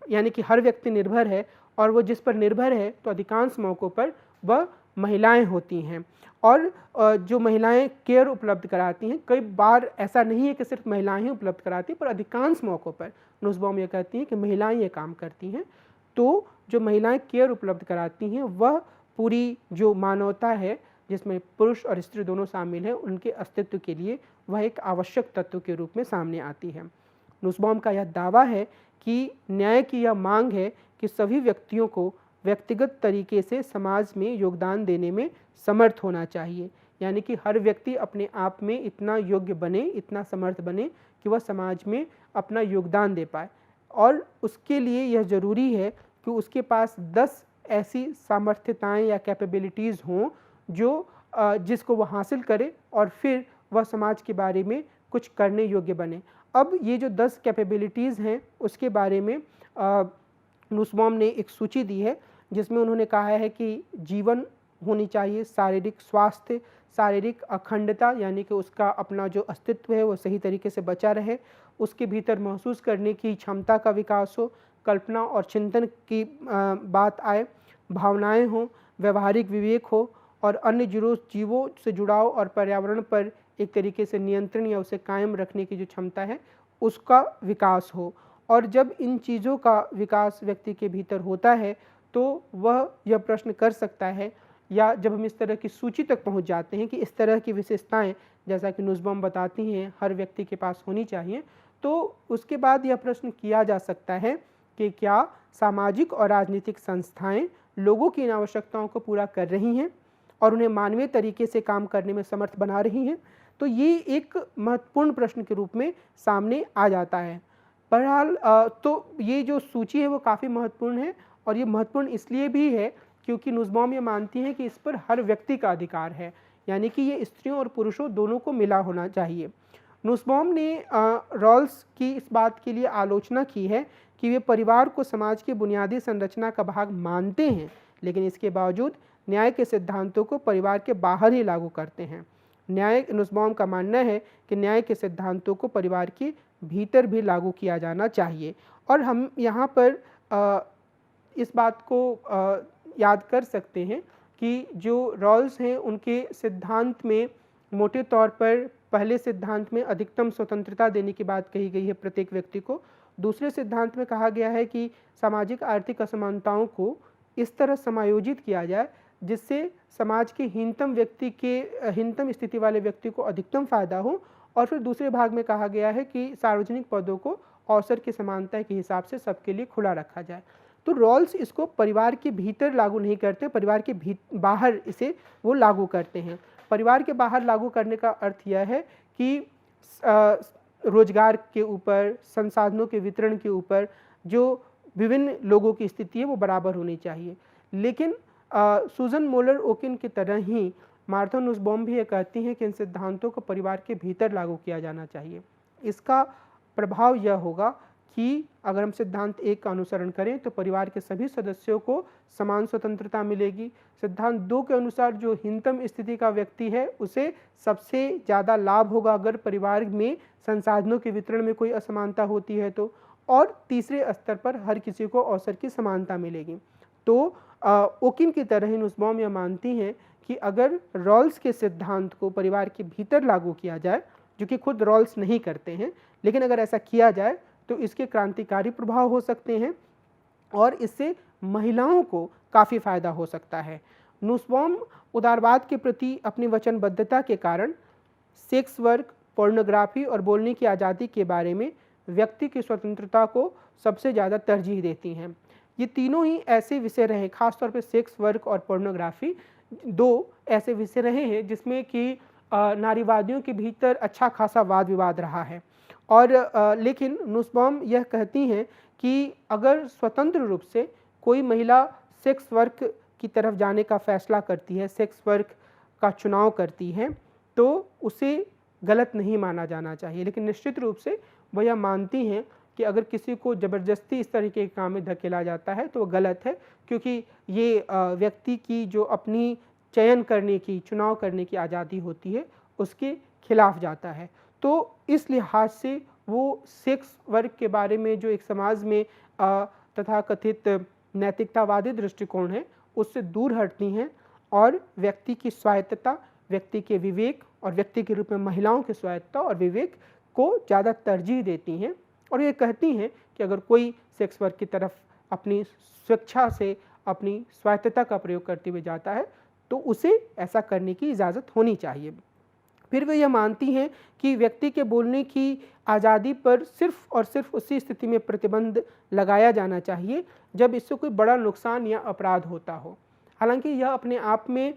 यानी कि हर व्यक्ति निर्भर है और वो जिस पर निर्भर है, तो अधिकांश मौक़ों पर वह महिलाएं होती हैं। और जो महिलाएं केयर उपलब्ध कराती हैं, कई बार ऐसा नहीं है कि सिर्फ महिलाएं ही उपलब्ध कराती हैं, पर अधिकांश मौक़ों पर नुसबॉम ये कहती हैं कि महिलाएं ये काम करती हैं। तो जो महिलाएं केयर उपलब्ध कराती हैं, वह पूरी जो मानवता है, जिसमें पुरुष और स्त्री दोनों शामिल हैं, उनके अस्तित्व के लिए वह एक आवश्यक तत्व के रूप में सामने आती है। नुसबॉम का यह दावा है कि न्याय की यह मांग है कि सभी व्यक्तियों को व्यक्तिगत तरीके से समाज में योगदान देने में समर्थ होना चाहिए, यानी कि हर व्यक्ति अपने आप में इतना योग्य बने, इतना समर्थ बने कि वह समाज में अपना योगदान दे पाए। और उसके लिए यह ज़रूरी है कि उसके पास 10 ऐसी सामर्थ्यताएं या कैपेबिलिटीज़ हों जो जिसको वह हासिल करे और फिर वह समाज के बारे में कुछ करने योग्य बने। अब ये जो 10 कैपेबिलिटीज़ हैं, उसके बारे में नुसबॉम ने एक सूची दी है, जिसमें उन्होंने कहा है कि जीवन होनी चाहिए, शारीरिक स्वास्थ्य, शारीरिक अखंडता, यानी कि उसका अपना जो अस्तित्व है वो सही तरीके से बचा रहे, उसके भीतर महसूस करने की क्षमता का विकास हो, कल्पना और चिंतन की बात आए, भावनाएं हों, व्यवहारिक विवेक हो, और अन्य जीवों से जुड़ाव और पर्यावरण पर एक तरीके से नियंत्रण या उसे कायम रखने की जो क्षमता है उसका विकास हो। और जब इन चीज़ों का विकास व्यक्ति के भीतर होता है, तो वह यह प्रश्न कर सकता है, या जब हम इस तरह की सूची तक पहुंच जाते हैं कि इस तरह की विशेषताएं, जैसा कि नुसबॉम बताती हैं, हर व्यक्ति के पास होनी चाहिए, तो उसके बाद यह प्रश्न किया जा सकता है कि क्या सामाजिक और राजनीतिक संस्थाएं लोगों की इन आवश्यकताओं को पूरा कर रही हैं और उन्हें मानवीय तरीके से काम करने में समर्थ बना रही हैं। तो ये एक महत्वपूर्ण प्रश्न के रूप में सामने आ जाता है। बहरहाल तो ये जो सूची है वो काफ़ी महत्वपूर्ण है, और ये महत्वपूर्ण इसलिए भी है क्योंकि नुसबॉम ये मानती हैं कि इस पर हर व्यक्ति का अधिकार है, यानी कि ये स्त्रियों और पुरुषों दोनों को मिला होना चाहिए। नुसबॉम ने रॉल्स की इस बात के लिए आलोचना की है कि वे परिवार को समाज की बुनियादी संरचना का भाग मानते हैं, लेकिन इसके बावजूद न्याय के सिद्धांतों को परिवार के बाहर ही लागू करते हैं। नुसबॉम का मानना है कि न्याय के सिद्धांतों को परिवार के भीतर भी लागू किया जाना चाहिए। और हम यहाँ पर इस बात को याद कर सकते हैं कि जो रॉल्स हैं, उनके सिद्धांत में मोटे तौर पर पहले सिद्धांत में अधिकतम स्वतंत्रता देने की बात कही गई है प्रत्येक व्यक्ति को। दूसरे सिद्धांत में कहा गया है कि सामाजिक आर्थिक असमानताओं को इस तरह समायोजित किया जाए जिससे समाज के हीनतम स्थिति वाले व्यक्ति को अधिकतम फायदा हो। और फिर दूसरे भाग में कहा गया है कि सार्वजनिक पदों को अवसर की समानता के हिसाब से सबके लिए खुला रखा जाए। तो रॉल्स इसको परिवार के भीतर लागू नहीं करते, परिवार के बाहर इसे वो लागू करते हैं। परिवार के बाहर लागू करने का अर्थ यह है कि रोजगार के ऊपर, संसाधनों के वितरण के ऊपर जो विभिन्न लोगों की स्थिति है वो बराबर होनी चाहिए। लेकिन सूजन मोलर ओकिन की तरह ही मार्था नुसबॉम भी ये कहती हैं कि इन सिद्धांतों को परिवार के भीतर लागू किया जाना चाहिए। इसका प्रभाव यह होगा कि अगर हम सिद्धांत 1 का अनुसरण करें तो परिवार के सभी सदस्यों को समान स्वतंत्रता मिलेगी। सिद्धांत 2 के अनुसार जो हीनतम स्थिति का व्यक्ति है उसे सबसे ज़्यादा लाभ होगा अगर परिवार में संसाधनों के वितरण में कोई असमानता होती है तो, और तीसरे स्तर पर हर किसी को अवसर की समानता मिलेगी। तो ओकिन की तरह ही नुसबॉम यह मानती हैं कि अगर रॉल्स के सिद्धांत को परिवार के भीतर लागू किया जाए, जो कि खुद रॉल्स नहीं करते हैं, लेकिन अगर ऐसा किया जाए तो इसके क्रांतिकारी प्रभाव हो सकते हैं और इससे महिलाओं को काफ़ी फायदा हो सकता है। नुसबॉम उदारवाद के प्रति अपनी वचनबद्धता के कारण सेक्स वर्क, पोर्नोग्राफी और बोलने की आज़ादी के बारे में व्यक्ति की स्वतंत्रता को सबसे ज़्यादा तरजीह देती हैं। ये तीनों ही ऐसे विषय रहे, खासतौर पे सेक्स वर्क और पोर्नोग्राफी 2 ऐसे विषय रहे हैं जिसमें कि नारीवादियों के भीतर अच्छा खासा वाद विवाद रहा है। और लेकिन नुसबॉम यह कहती हैं कि अगर स्वतंत्र रूप से कोई महिला सेक्स वर्क की तरफ जाने का फैसला करती है, सेक्स वर्क का चुनाव करती है, तो उसे गलत नहीं माना जाना चाहिए। लेकिन निश्चित रूप से वह यह मानती हैं कि अगर किसी को ज़बरदस्ती इस तरीके के काम में धकेला जाता है तो वो गलत है, क्योंकि ये व्यक्ति की जो अपनी चयन करने की, चुनाव करने की आज़ादी होती है, उसके खिलाफ जाता है। तो इस लिहाज से वो सेक्स वर्क के बारे में जो एक समाज में तथाकथित नैतिकतावादी दृष्टिकोण है, उससे दूर हटती हैं और व्यक्ति की स्वायत्तता, व्यक्ति के विवेक और व्यक्ति के रूप में महिलाओं की स्वायत्तता और विवेक को ज़्यादा तरजीह देती हैं। और ये कहती हैं कि अगर कोई सेक्स वर्क की तरफ अपनी स्वेच्छा से, अपनी स्वायत्तता का प्रयोग करते हुए जाता है, तो उसे ऐसा करने की इजाज़त होनी चाहिए। फिर वे यह मानती हैं कि व्यक्ति के बोलने की आज़ादी पर सिर्फ़ और सिर्फ़ उसी स्थिति में प्रतिबंध लगाया जाना चाहिए जब इससे कोई बड़ा नुकसान या अपराध होता हो। हालांकि यह अपने आप में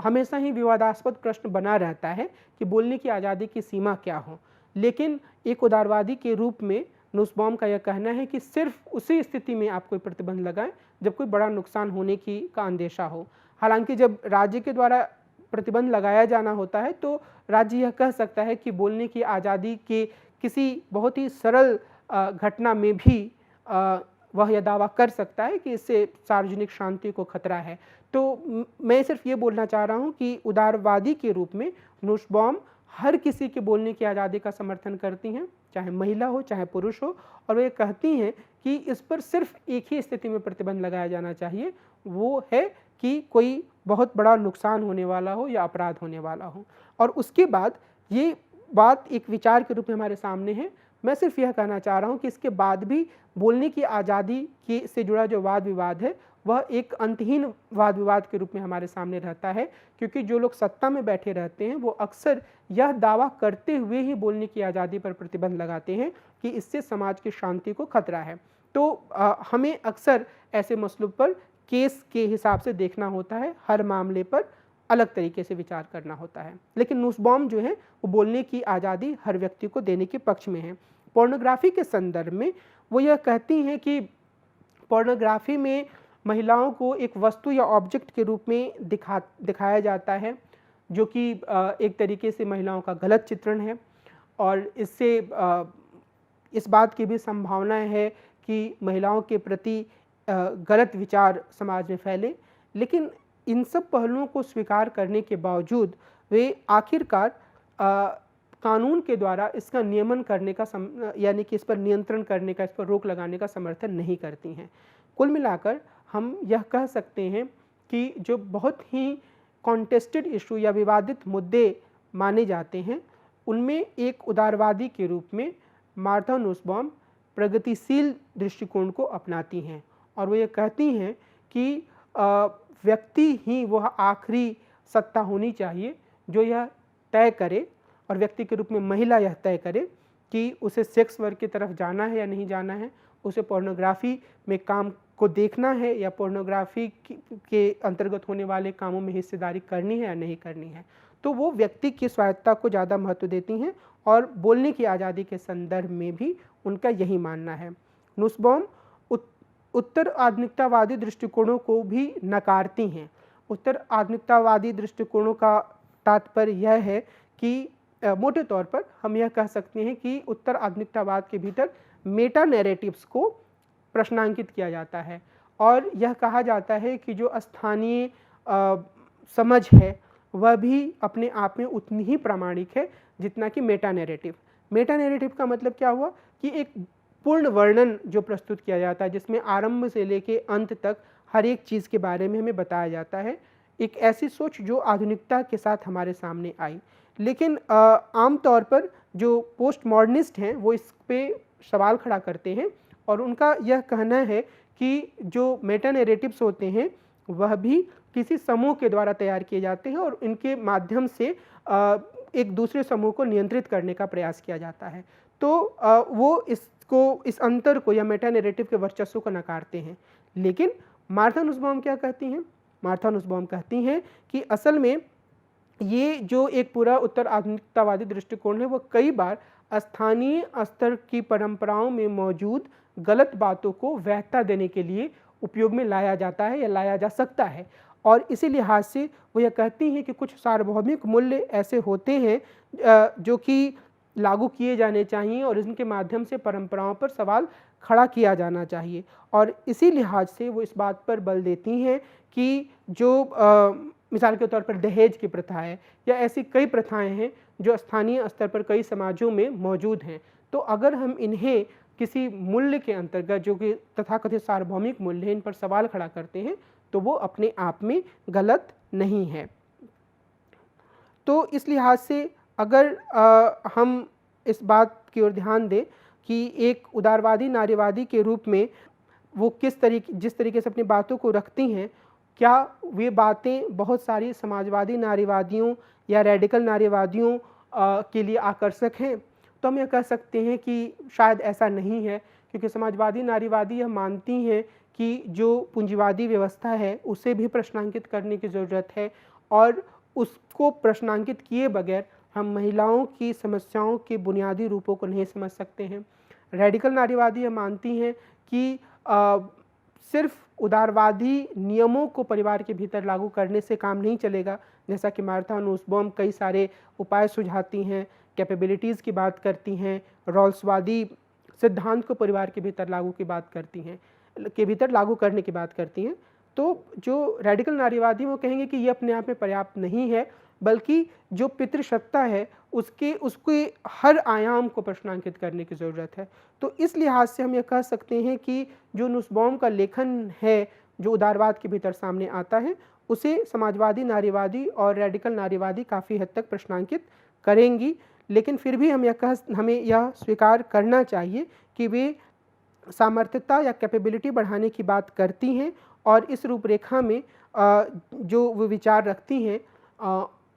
हमेशा ही विवादास्पद प्रश्न बना रहता है कि बोलने की आज़ादी की सीमा क्या हो, लेकिन एक उदारवादी के रूप में नुसबॉम का यह कहना है कि सिर्फ उसी स्थिति में आप कोई प्रतिबंध लगाएं जब कोई बड़ा नुकसान होने का अंदेशा हो। हालांकि जब राज्य के द्वारा प्रतिबंध लगाया जाना होता है तो राज्य यह कह सकता है कि बोलने की आज़ादी के किसी बहुत ही सरल घटना में भी वह यह दावा कर सकता है कि इससे सार्वजनिक शांति को खतरा है। तो मैं सिर्फ ये बोलना चाह रहा हूँ कि उदारवादी के रूप में नुसबॉम हर किसी के बोलने की आज़ादी का समर्थन करती हैं, चाहे महिला हो चाहे पुरुष हो, और वे कहती हैं कि इस पर सिर्फ एक ही स्थिति में प्रतिबंध लगाया जाना चाहिए, वो है कि कोई बहुत बड़ा नुकसान होने वाला हो या अपराध होने वाला हो। और उसके बाद ये बात एक विचार के रूप में हमारे सामने है। मैं सिर्फ यह कहना चाह रहा हूँ कि इसके बाद भी बोलने की आज़ादी के से जुड़ा जो वाद विवाद है वह एक अंतहीन वाद विवाद के रूप में हमारे सामने रहता है, क्योंकि जो लोग सत्ता में बैठे रहते हैं वो अक्सर यह दावा करते हुए ही बोलने की आज़ादी पर प्रतिबंध लगाते हैं कि इससे समाज की शांति को खतरा है। तो हमें अक्सर ऐसे मसलों पर केस के हिसाब से देखना होता है, हर मामले पर अलग तरीके से विचार करना होता है। लेकिन नुसबॉम जो है वो बोलने की आज़ादी हर व्यक्ति को देने के पक्ष में है। पोर्नोग्राफी के संदर्भ में वो यह कहती हैं कि पोर्नोग्राफी में महिलाओं को एक वस्तु या ऑब्जेक्ट के रूप में दिखाया जाता है, जो कि एक तरीके से महिलाओं का गलत चित्रण है, और इससे इस बात की भी संभावना है कि महिलाओं के प्रति गलत विचार समाज में फैले। लेकिन इन सब पहलुओं को स्वीकार करने के बावजूद वे आखिरकार कानून के द्वारा इसका नियमन करने का यानी कि इस पर नियंत्रण करने का, इस पर रोक लगाने का समर्थन नहीं करती हैं। कुल मिलाकर हम यह कह सकते हैं कि जो बहुत ही कॉन्टेस्टेड इशू या विवादित मुद्दे माने जाते हैं, उनमें एक उदारवादी के रूप में मार्था नुसबॉम प्रगतिशील दृष्टिकोण को अपनाती हैं, और वो ये कहती हैं कि व्यक्ति ही वह आखिरी सत्ता होनी चाहिए जो यह तय करे, और व्यक्ति के रूप में महिला यह तय करे कि उसे सेक्स वर्क की तरफ जाना है या नहीं जाना है, उसे पोर्नोग्राफी में काम को देखना है या पोर्नोग्राफी के अंतर्गत होने वाले कामों में हिस्सेदारी करनी है या नहीं करनी है। तो वो व्यक्ति की स्वायत्तता को ज़्यादा महत्व देती हैं, और बोलने की आज़ादी के संदर्भ में भी उनका यही मानना है। नुसबॉम उत्तर आधुनिकतावादी दृष्टिकोणों को भी नकारती हैं। उत्तर आधुनिकतावादी दृष्टिकोणों का तात्पर्य यह है कि मोटे तौर पर हम यह कह सकते हैं कि उत्तर आधुनिकतावाद के भीतर मेटा नैरेटिव्स को प्रश्नांकित किया जाता है, और यह कहा जाता है कि जो स्थानीय समझ है वह भी अपने आप में उतनी ही प्रामाणिक है जितना कि मेटा नैरेटिव। मेटा नैरेटिव का मतलब क्या हुआ कि एक पूर्ण वर्णन जो प्रस्तुत किया जाता है, जिसमें आरंभ से लेके अंत तक हर एक चीज़ के बारे में हमें बताया जाता है, एक ऐसी सोच जो आधुनिकता के साथ हमारे सामने आई। लेकिन आम तौर पर जो पोस्ट मॉडर्निस्ट हैं वो इस पे सवाल खड़ा करते हैं, और उनका यह कहना है कि जो मेटा नैरेटिव्स होते हैं वह भी किसी समूह के द्वारा तैयार किए जाते हैं, और इनके माध्यम से एक दूसरे समूह को नियंत्रित करने का प्रयास किया जाता है। तो वो इस अंतर को या मेटा नैरेटिव के वर्चस्व को नकारते हैं। लेकिन मार्था नुसबाउम क्या कहती हैं? मार्था नुसबाउम कहती हैं कि असल में ये जो एक पूरा उत्तर आधुनिकतावादी दृष्टिकोण है, वो कई बार स्थानीय स्तर की परंपराओं में मौजूद गलत बातों को वैधता देने के लिए उपयोग में लाया जाता है या लाया जा सकता है। और इसी लिहाज से वो यह कहती हैं कि कुछ सार्वभौमिक मूल्य ऐसे होते हैं जो कि लागू किए जाने चाहिए और इनके माध्यम से परंपराओं पर सवाल खड़ा किया जाना चाहिए। और इसी लिहाज से वो इस बात पर बल देती हैं कि जो मिसाल के तौर पर दहेज की प्रथा है या ऐसी कई प्रथाएं हैं जो स्थानीय स्तर पर कई समाजों में मौजूद हैं, तो अगर हम इन्हें किसी मूल्य के अंतर्गत जो कि तथाकथित सार्वभौमिक मूल्य है, इन पर सवाल खड़ा करते हैं, तो वो अपने आप में गलत नहीं है। तो इस लिहाज से अगर हम इस बात की ओर ध्यान दें कि एक उदारवादी नारीवादी के रूप में वो जिस तरीके से अपनी बातों को रखती हैं, क्या वे बातें बहुत सारी समाजवादी नारीवादियों या रेडिकल नारीवादियों के लिए आकर्षक हैं? तो हम यह कह सकते हैं कि शायद ऐसा नहीं है, क्योंकि समाजवादी नारीवादी यह मानती हैं कि जो पूंजीवादी व्यवस्था है उसे भी प्रश्नांकित करने की ज़रूरत है और उसको प्रश्नांकित किए बगैर हम महिलाओं की समस्याओं के बुनियादी रूपों को नहीं समझ सकते हैं। रेडिकल नारीवादी यह मानती हैं कि सिर्फ उदारवादी नियमों को परिवार के भीतर लागू करने से काम नहीं चलेगा, जैसा कि मार्था नुसबाउम कई सारे उपाय सुझाती हैं, कैपेबिलिटीज़ की बात करती हैं, रॉल्सवादी सिद्धांत को परिवार के भीतर लागू करने की बात करती हैं। तो जो रेडिकल नारीवादी वो कहेंगे कि ये अपने आप में पर्याप्त नहीं है, बल्कि जो पितृसत्ता है उसके हर आयाम को प्रश्नांकित करने की ज़रूरत है। तो इस लिहाज से हम यह कह सकते हैं कि जो नुसबाउम का लेखन है, जो उदारवाद के भीतर सामने आता है, उसे समाजवादी नारीवादी और रेडिकल नारीवादी काफ़ी हद तक प्रश्नांकित करेंगी। लेकिन फिर भी हमें यह स्वीकार करना चाहिए कि वे सामर्थ्यता या कैपेबिलिटी बढ़ाने की बात करती हैं और इस रूपरेखा में जो वो विचार रखती हैं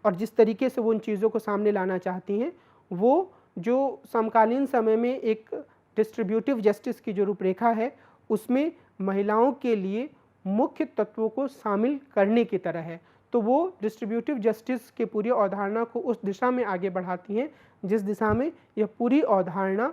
और जिस तरीके से वो उन चीज़ों को सामने लाना चाहती हैं, वो जो समकालीन समय में एक डिस्ट्रीब्यूटिव जस्टिस की जो रूपरेखा है, उसमें महिलाओं के लिए मुख्य तत्वों को शामिल करने की तरह है। तो वो डिस्ट्रीब्यूटिव जस्टिस के पूरी अवधारणा को उस दिशा में आगे बढ़ाती हैं जिस दिशा में यह पूरी अवधारणा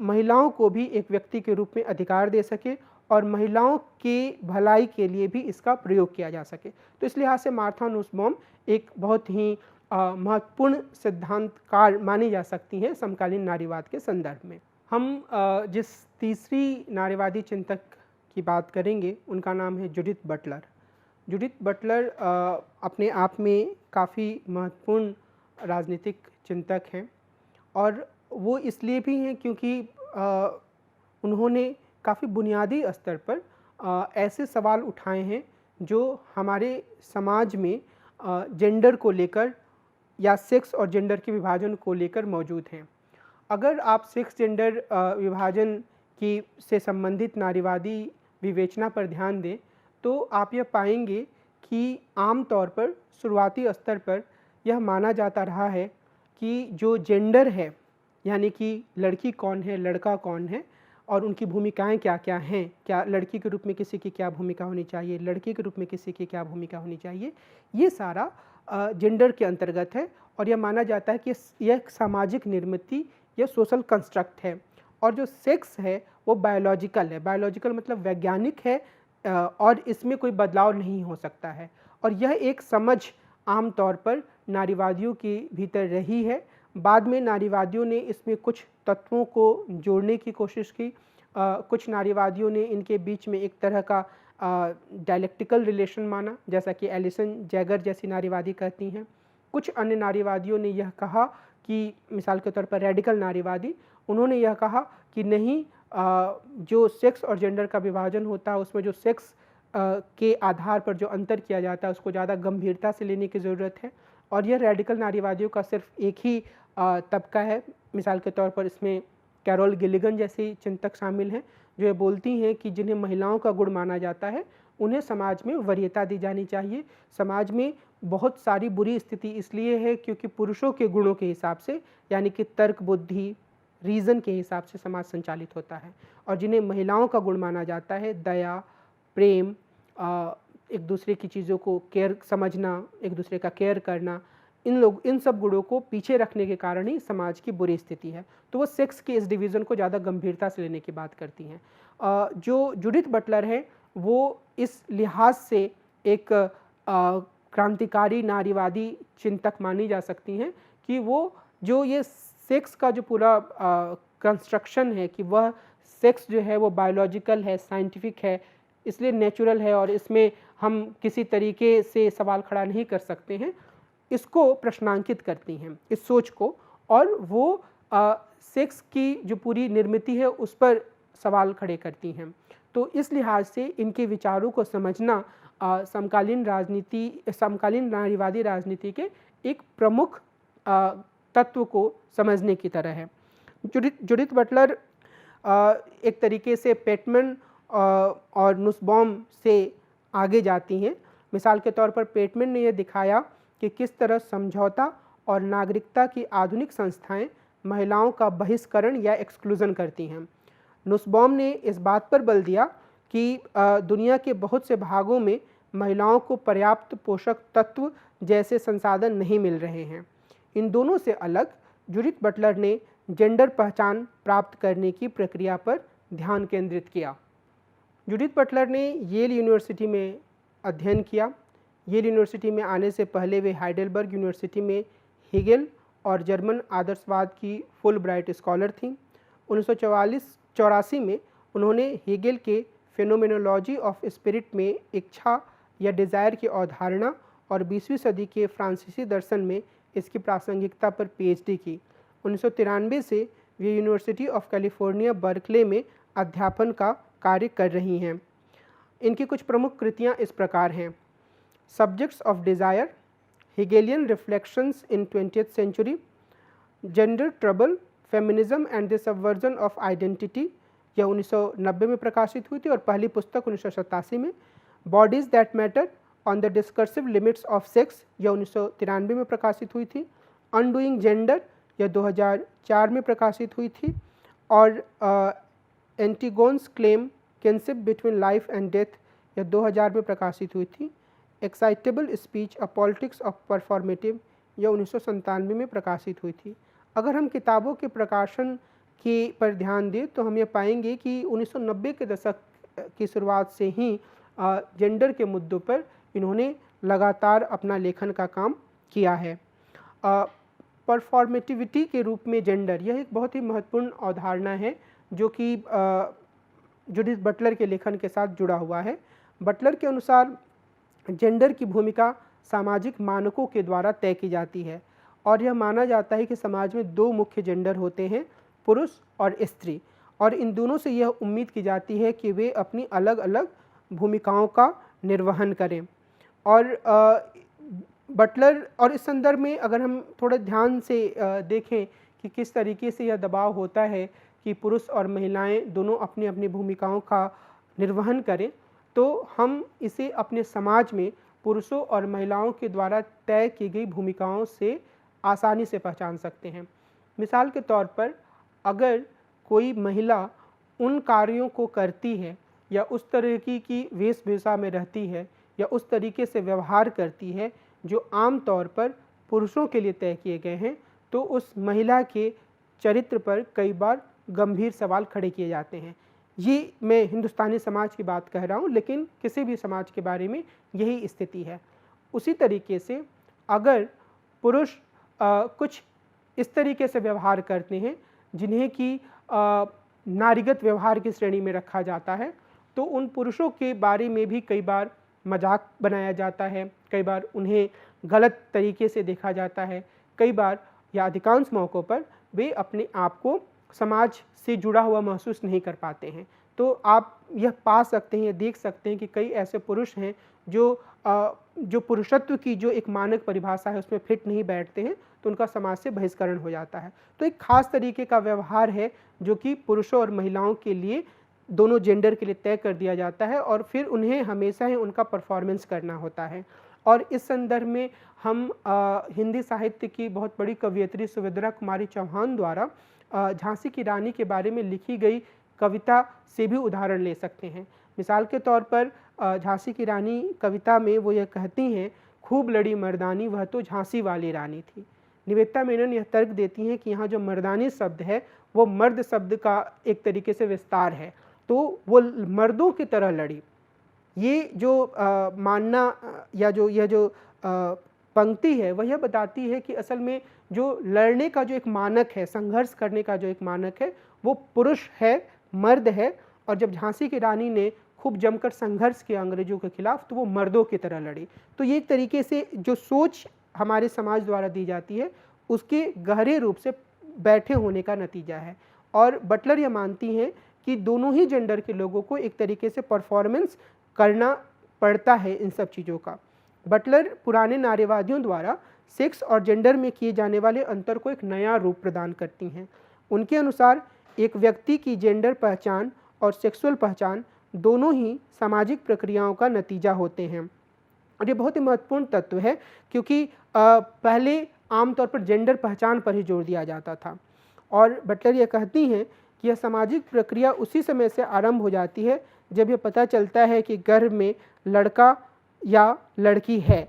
महिलाओं को भी एक व्यक्ति के रूप में अधिकार दे सके और महिलाओं की भलाई के लिए भी इसका प्रयोग किया जा सके। तो इस लिहाज से मार्था नुसबाउम एक बहुत ही महत्वपूर्ण सिद्धांतकार मानी जा सकती हैं समकालीन नारीवाद के संदर्भ में। हम जिस तीसरी नारीवादी चिंतक की बात करेंगे उनका नाम है जुडिथ बटलर। जुडिथ बटलर अपने आप में काफ़ी महत्वपूर्ण राजनीतिक चिंतक हैं और वो इसलिए भी हैं क्योंकि उन्होंने काफ़ी बुनियादी स्तर पर ऐसे सवाल उठाए हैं जो हमारे समाज में जेंडर को लेकर या सेक्स और जेंडर के विभाजन को लेकर मौजूद हैं। अगर आप सेक्स जेंडर विभाजन की से संबंधित नारीवादी विवेचना पर ध्यान दें तो आप यह पाएंगे कि आम तौर पर शुरुआती स्तर पर यह माना जाता रहा है कि जो जेंडर है, यानी कि लड़की कौन है, लड़का कौन है और उनकी भूमिकाएं क्या क्या हैं, क्या लड़की के रूप में किसी की क्या भूमिका होनी चाहिए, लड़के के रूप में किसी की क्या भूमिका होनी चाहिए, ये सारा जेंडर के अंतर्गत है और यह माना जाता है कि यह एक सामाजिक निर्मिति या सोशल कंस्ट्रक्ट है। और जो सेक्स है वो बायोलॉजिकल है, बायोलॉजिकल मतलब वैज्ञानिक है और इसमें कोई बदलाव नहीं हो सकता है। और यह एक समझ आम तौर पर नारीवादियों के भीतर रही है। बाद में नारीवादियों ने इसमें कुछ तत्वों को जोड़ने की कोशिश की। कुछ नारीवादियों ने इनके बीच में एक तरह का डायलेक्टिकल रिलेशन माना, जैसा कि एलिसन जैगर जैसी नारीवादी कहती हैं। कुछ अन्य नारीवादियों ने यह कहा कि मिसाल के तौर पर रेडिकल नारीवादी, उन्होंने यह कहा कि नहीं, जो सेक्स और जेंडर का विभाजन होता है उसमें जो सेक्स के आधार पर जो अंतर किया जाता है उसको ज़्यादा गंभीरता से लेने की ज़रूरत है। और यह रेडिकल नारीवादियों का सिर्फ एक ही तबका है। मिसाल के तौर पर इसमें कैरोल गिलिगन जैसी चिंतक शामिल हैं जो ये बोलती हैं कि जिन्हें महिलाओं का गुण माना जाता है उन्हें समाज में वरीयता दी जानी चाहिए। समाज में बहुत सारी बुरी स्थिति इसलिए है क्योंकि पुरुषों के गुणों के हिसाब से, यानी कि तर्क बुद्धि, रीज़न के हिसाब से समाज संचालित होता है। और जिन्हें महिलाओं का गुण माना जाता है, दया, प्रेम, एक दूसरे की चीज़ों को केयर समझना, एक दूसरे का केयर करना, इन सब गुणों को पीछे रखने के कारण ही समाज की बुरी स्थिति है। तो वो सेक्स के इस डिवीज़न को ज़्यादा गंभीरता से लेने की बात करती हैं। जो जूडिथ बटलर है वो इस लिहाज से एक क्रांतिकारी नारीवादी चिंतक मानी जा सकती हैं कि वो जो ये सेक्स का जो पूरा कंस्ट्रक्शन है कि वह सेक्स जो है वो बायोलॉजिकल है, साइंटिफिक है, इसलिए नेचुरल है और इसमें हम किसी तरीके से सवाल खड़ा नहीं कर सकते हैं, इसको प्रश्नांकित करती हैं, इस सोच को। और वो सेक्स की जो पूरी निर्मिति है उस पर सवाल खड़े करती हैं। तो इस लिहाज से इनके विचारों को समझना समकालीन नारीवादी राजनीति के एक प्रमुख तत्व को समझने की तरह है। जूडिथ बटलर एक तरीके से पेटमैन और नुसबॉम से आगे जाती हैं। मिसाल के तौर पर पेटमैन ने यह दिखाया कि किस तरह समझौता और नागरिकता की आधुनिक संस्थाएं महिलाओं का बहिष्करण या एक्सक्लूजन करती हैं। नुसबॉम ने इस बात पर बल दिया कि दुनिया के बहुत से भागों में महिलाओं को पर्याप्त पोषक तत्व जैसे संसाधन नहीं मिल रहे हैं। इन दोनों से अलग जूडिथ बटलर ने जेंडर पहचान प्राप्त करने की प्रक्रिया पर ध्यान केंद्रित किया। जूडिथ बटलर ने येल यूनिवर्सिटी में अध्ययन किया। येल यूनिवर्सिटी में आने से पहले वे हाइडेलबर्ग यूनिवर्सिटी में हेगेल और जर्मन आदर्शवाद की फुल ब्राइट स्कॉलर थीं। 1984 में उन्होंने हेगेल के फेनोमेनोलॉजी ऑफ स्पिरिट में इच्छा या डिज़ायर की अवधारणा और 20वीं सदी के फ्रांसीसी दर्शन में इसकी प्रासंगिकता पर पीएचडी की। 1993 से वे यूनिवर्सिटी ऑफ कैलिफोर्निया बर्कले में अध्यापन का कार्य कर रही हैं। इनकी कुछ प्रमुख कृतियाँ इस प्रकार हैं: subjects of desire, Hegelian reflections in 20th century, gender trouble, feminism and the subversion of identity, यह 1990 में प्रकाशित हुई थी, और पहली पुस्तक 1987 में। Bodies that matter on the discursive limits of sex, यह 1993 में प्रकाशित हुई थी। अनडूइंग जेंडर, यह 2004 में प्रकाशित हुई थी। और Antigone's claim kinship between life and death, यह 2000 में प्रकाशित हुई थी। Excitable speech, a politics of performative, यह 1997 में प्रकाशित हुई थी। अगर हम किताबों के प्रकाशन के पर ध्यान दें तो हम ये पाएंगे कि 1990 के दशक की शुरुआत से ही जेंडर के मुद्दों पर इन्होंने लगातार अपना लेखन का काम किया है। परफॉर्मेटिविटी के रूप में जेंडर, यह एक बहुत ही महत्वपूर्ण अवधारणा है जो कि जूडिथ बटलर के लेखन के साथ जुड़ा हुआ है। बटलर के अनुसार जेंडर की भूमिका सामाजिक मानकों के द्वारा तय की जाती है और यह माना जाता है कि समाज में दो मुख्य जेंडर होते हैं, पुरुष और स्त्री, और इन दोनों से यह उम्मीद की जाती है कि वे अपनी अलग अलग भूमिकाओं का निर्वहन करें। और बटलर, और इस संदर्भ में अगर हम थोड़ा ध्यान से देखें कि किस तरीके से यह दबाव होता है कि पुरुष और महिलाएं दोनों अपनी अपनी भूमिकाओं का निर्वहन करें, तो हम इसे अपने समाज में पुरुषों और महिलाओं के द्वारा तय की गई भूमिकाओं से आसानी से पहचान सकते हैं। मिसाल के तौर पर अगर कोई महिला उन कार्यों को करती है या उस तरीके की वेशभूषा में रहती है या उस तरीके से व्यवहार करती है जो आम तौर पर पुरुषों के लिए तय किए गए हैं, तो उस महिला के चरित्र पर कई बार गंभीर सवाल खड़े किए जाते हैं। ये मैं हिंदुस्तानी समाज की बात कह रहा हूँ, लेकिन किसी भी समाज के बारे में यही स्थिति है। उसी तरीके से अगर पुरुष कुछ इस तरीके से व्यवहार करते हैं जिन्हें कि नारीगत व्यवहार की श्रेणी में रखा जाता है, तो उन पुरुषों के बारे में भी कई बार मजाक बनाया जाता है, कई बार उन्हें गलत तरीके से देखा जाता है, कई बार या अधिकांश मौक़ों पर वे अपने आप को समाज से जुड़ा हुआ महसूस नहीं कर पाते हैं। तो आप यह पा सकते हैं, देख सकते हैं कि कई ऐसे पुरुष हैं जो पुरुषत्व की जो एक मानक परिभाषा है उसमें फिट नहीं बैठते हैं, तो उनका समाज से बहिष्करण हो जाता है। तो एक खास तरीके का व्यवहार है जो कि पुरुषों और महिलाओं के लिए, दोनों जेंडर के लिए तय कर दिया जाता है और फिर उन्हें हमेशा ही उनका परफॉर्मेंस करना होता है। और इस संदर्भ में हम हिंदी साहित्य की बहुत बड़ी कवयित्री सुभद्रा कुमारी चौहान द्वारा झांसी की रानी के बारे में लिखी गई कविता से भी उदाहरण ले सकते हैं। मिसाल के तौर पर झांसी की रानी कविता में वो यह कहती हैं, खूब लड़ी मर्दानी वह तो झांसी वाली रानी थी। निवेदिता मेनन यह तर्क देती हैं कि यहाँ जो मर्दानी शब्द है वो मर्द शब्द का एक तरीके से विस्तार है, तो वो मर्दों की तरह लड़ी। ये जो मानना या जो यह जो पंक्ति है वह यह बताती है कि असल में जो लड़ने का जो एक मानक है, संघर्ष करने का जो एक मानक है, वो पुरुष है, मर्द है। और जब झांसी की रानी ने खूब जमकर संघर्ष किया अंग्रेजों के खिलाफ, तो वो मर्दों की तरह लड़ी। तो ये एक तरीके से जो सोच हमारे समाज द्वारा दी जाती है उसके गहरे रूप से बैठे होने का नतीजा है। और बटलर यह मानती हैं कि दोनों ही जेंडर के लोगों को एक तरीके से परफॉर्मेंस करना पड़ता है इन सब चीज़ों का। बटलर पुराने नारीवादियों द्वारा सेक्स और जेंडर में किए जाने वाले अंतर को एक नया रूप प्रदान करती हैं। उनके अनुसार एक व्यक्ति की जेंडर पहचान और सेक्सुअल पहचान दोनों ही सामाजिक प्रक्रियाओं का नतीजा होते हैं। और ये बहुत ही महत्वपूर्ण तत्व है, क्योंकि पहले आमतौर पर जेंडर पहचान पर ही जोर दिया जाता था। और बटलर ये कहती हैं कि यह सामाजिक प्रक्रिया उसी समय से आरंभ हो जाती है जब यह पता चलता है कि गर्भ में लड़का या लड़की है।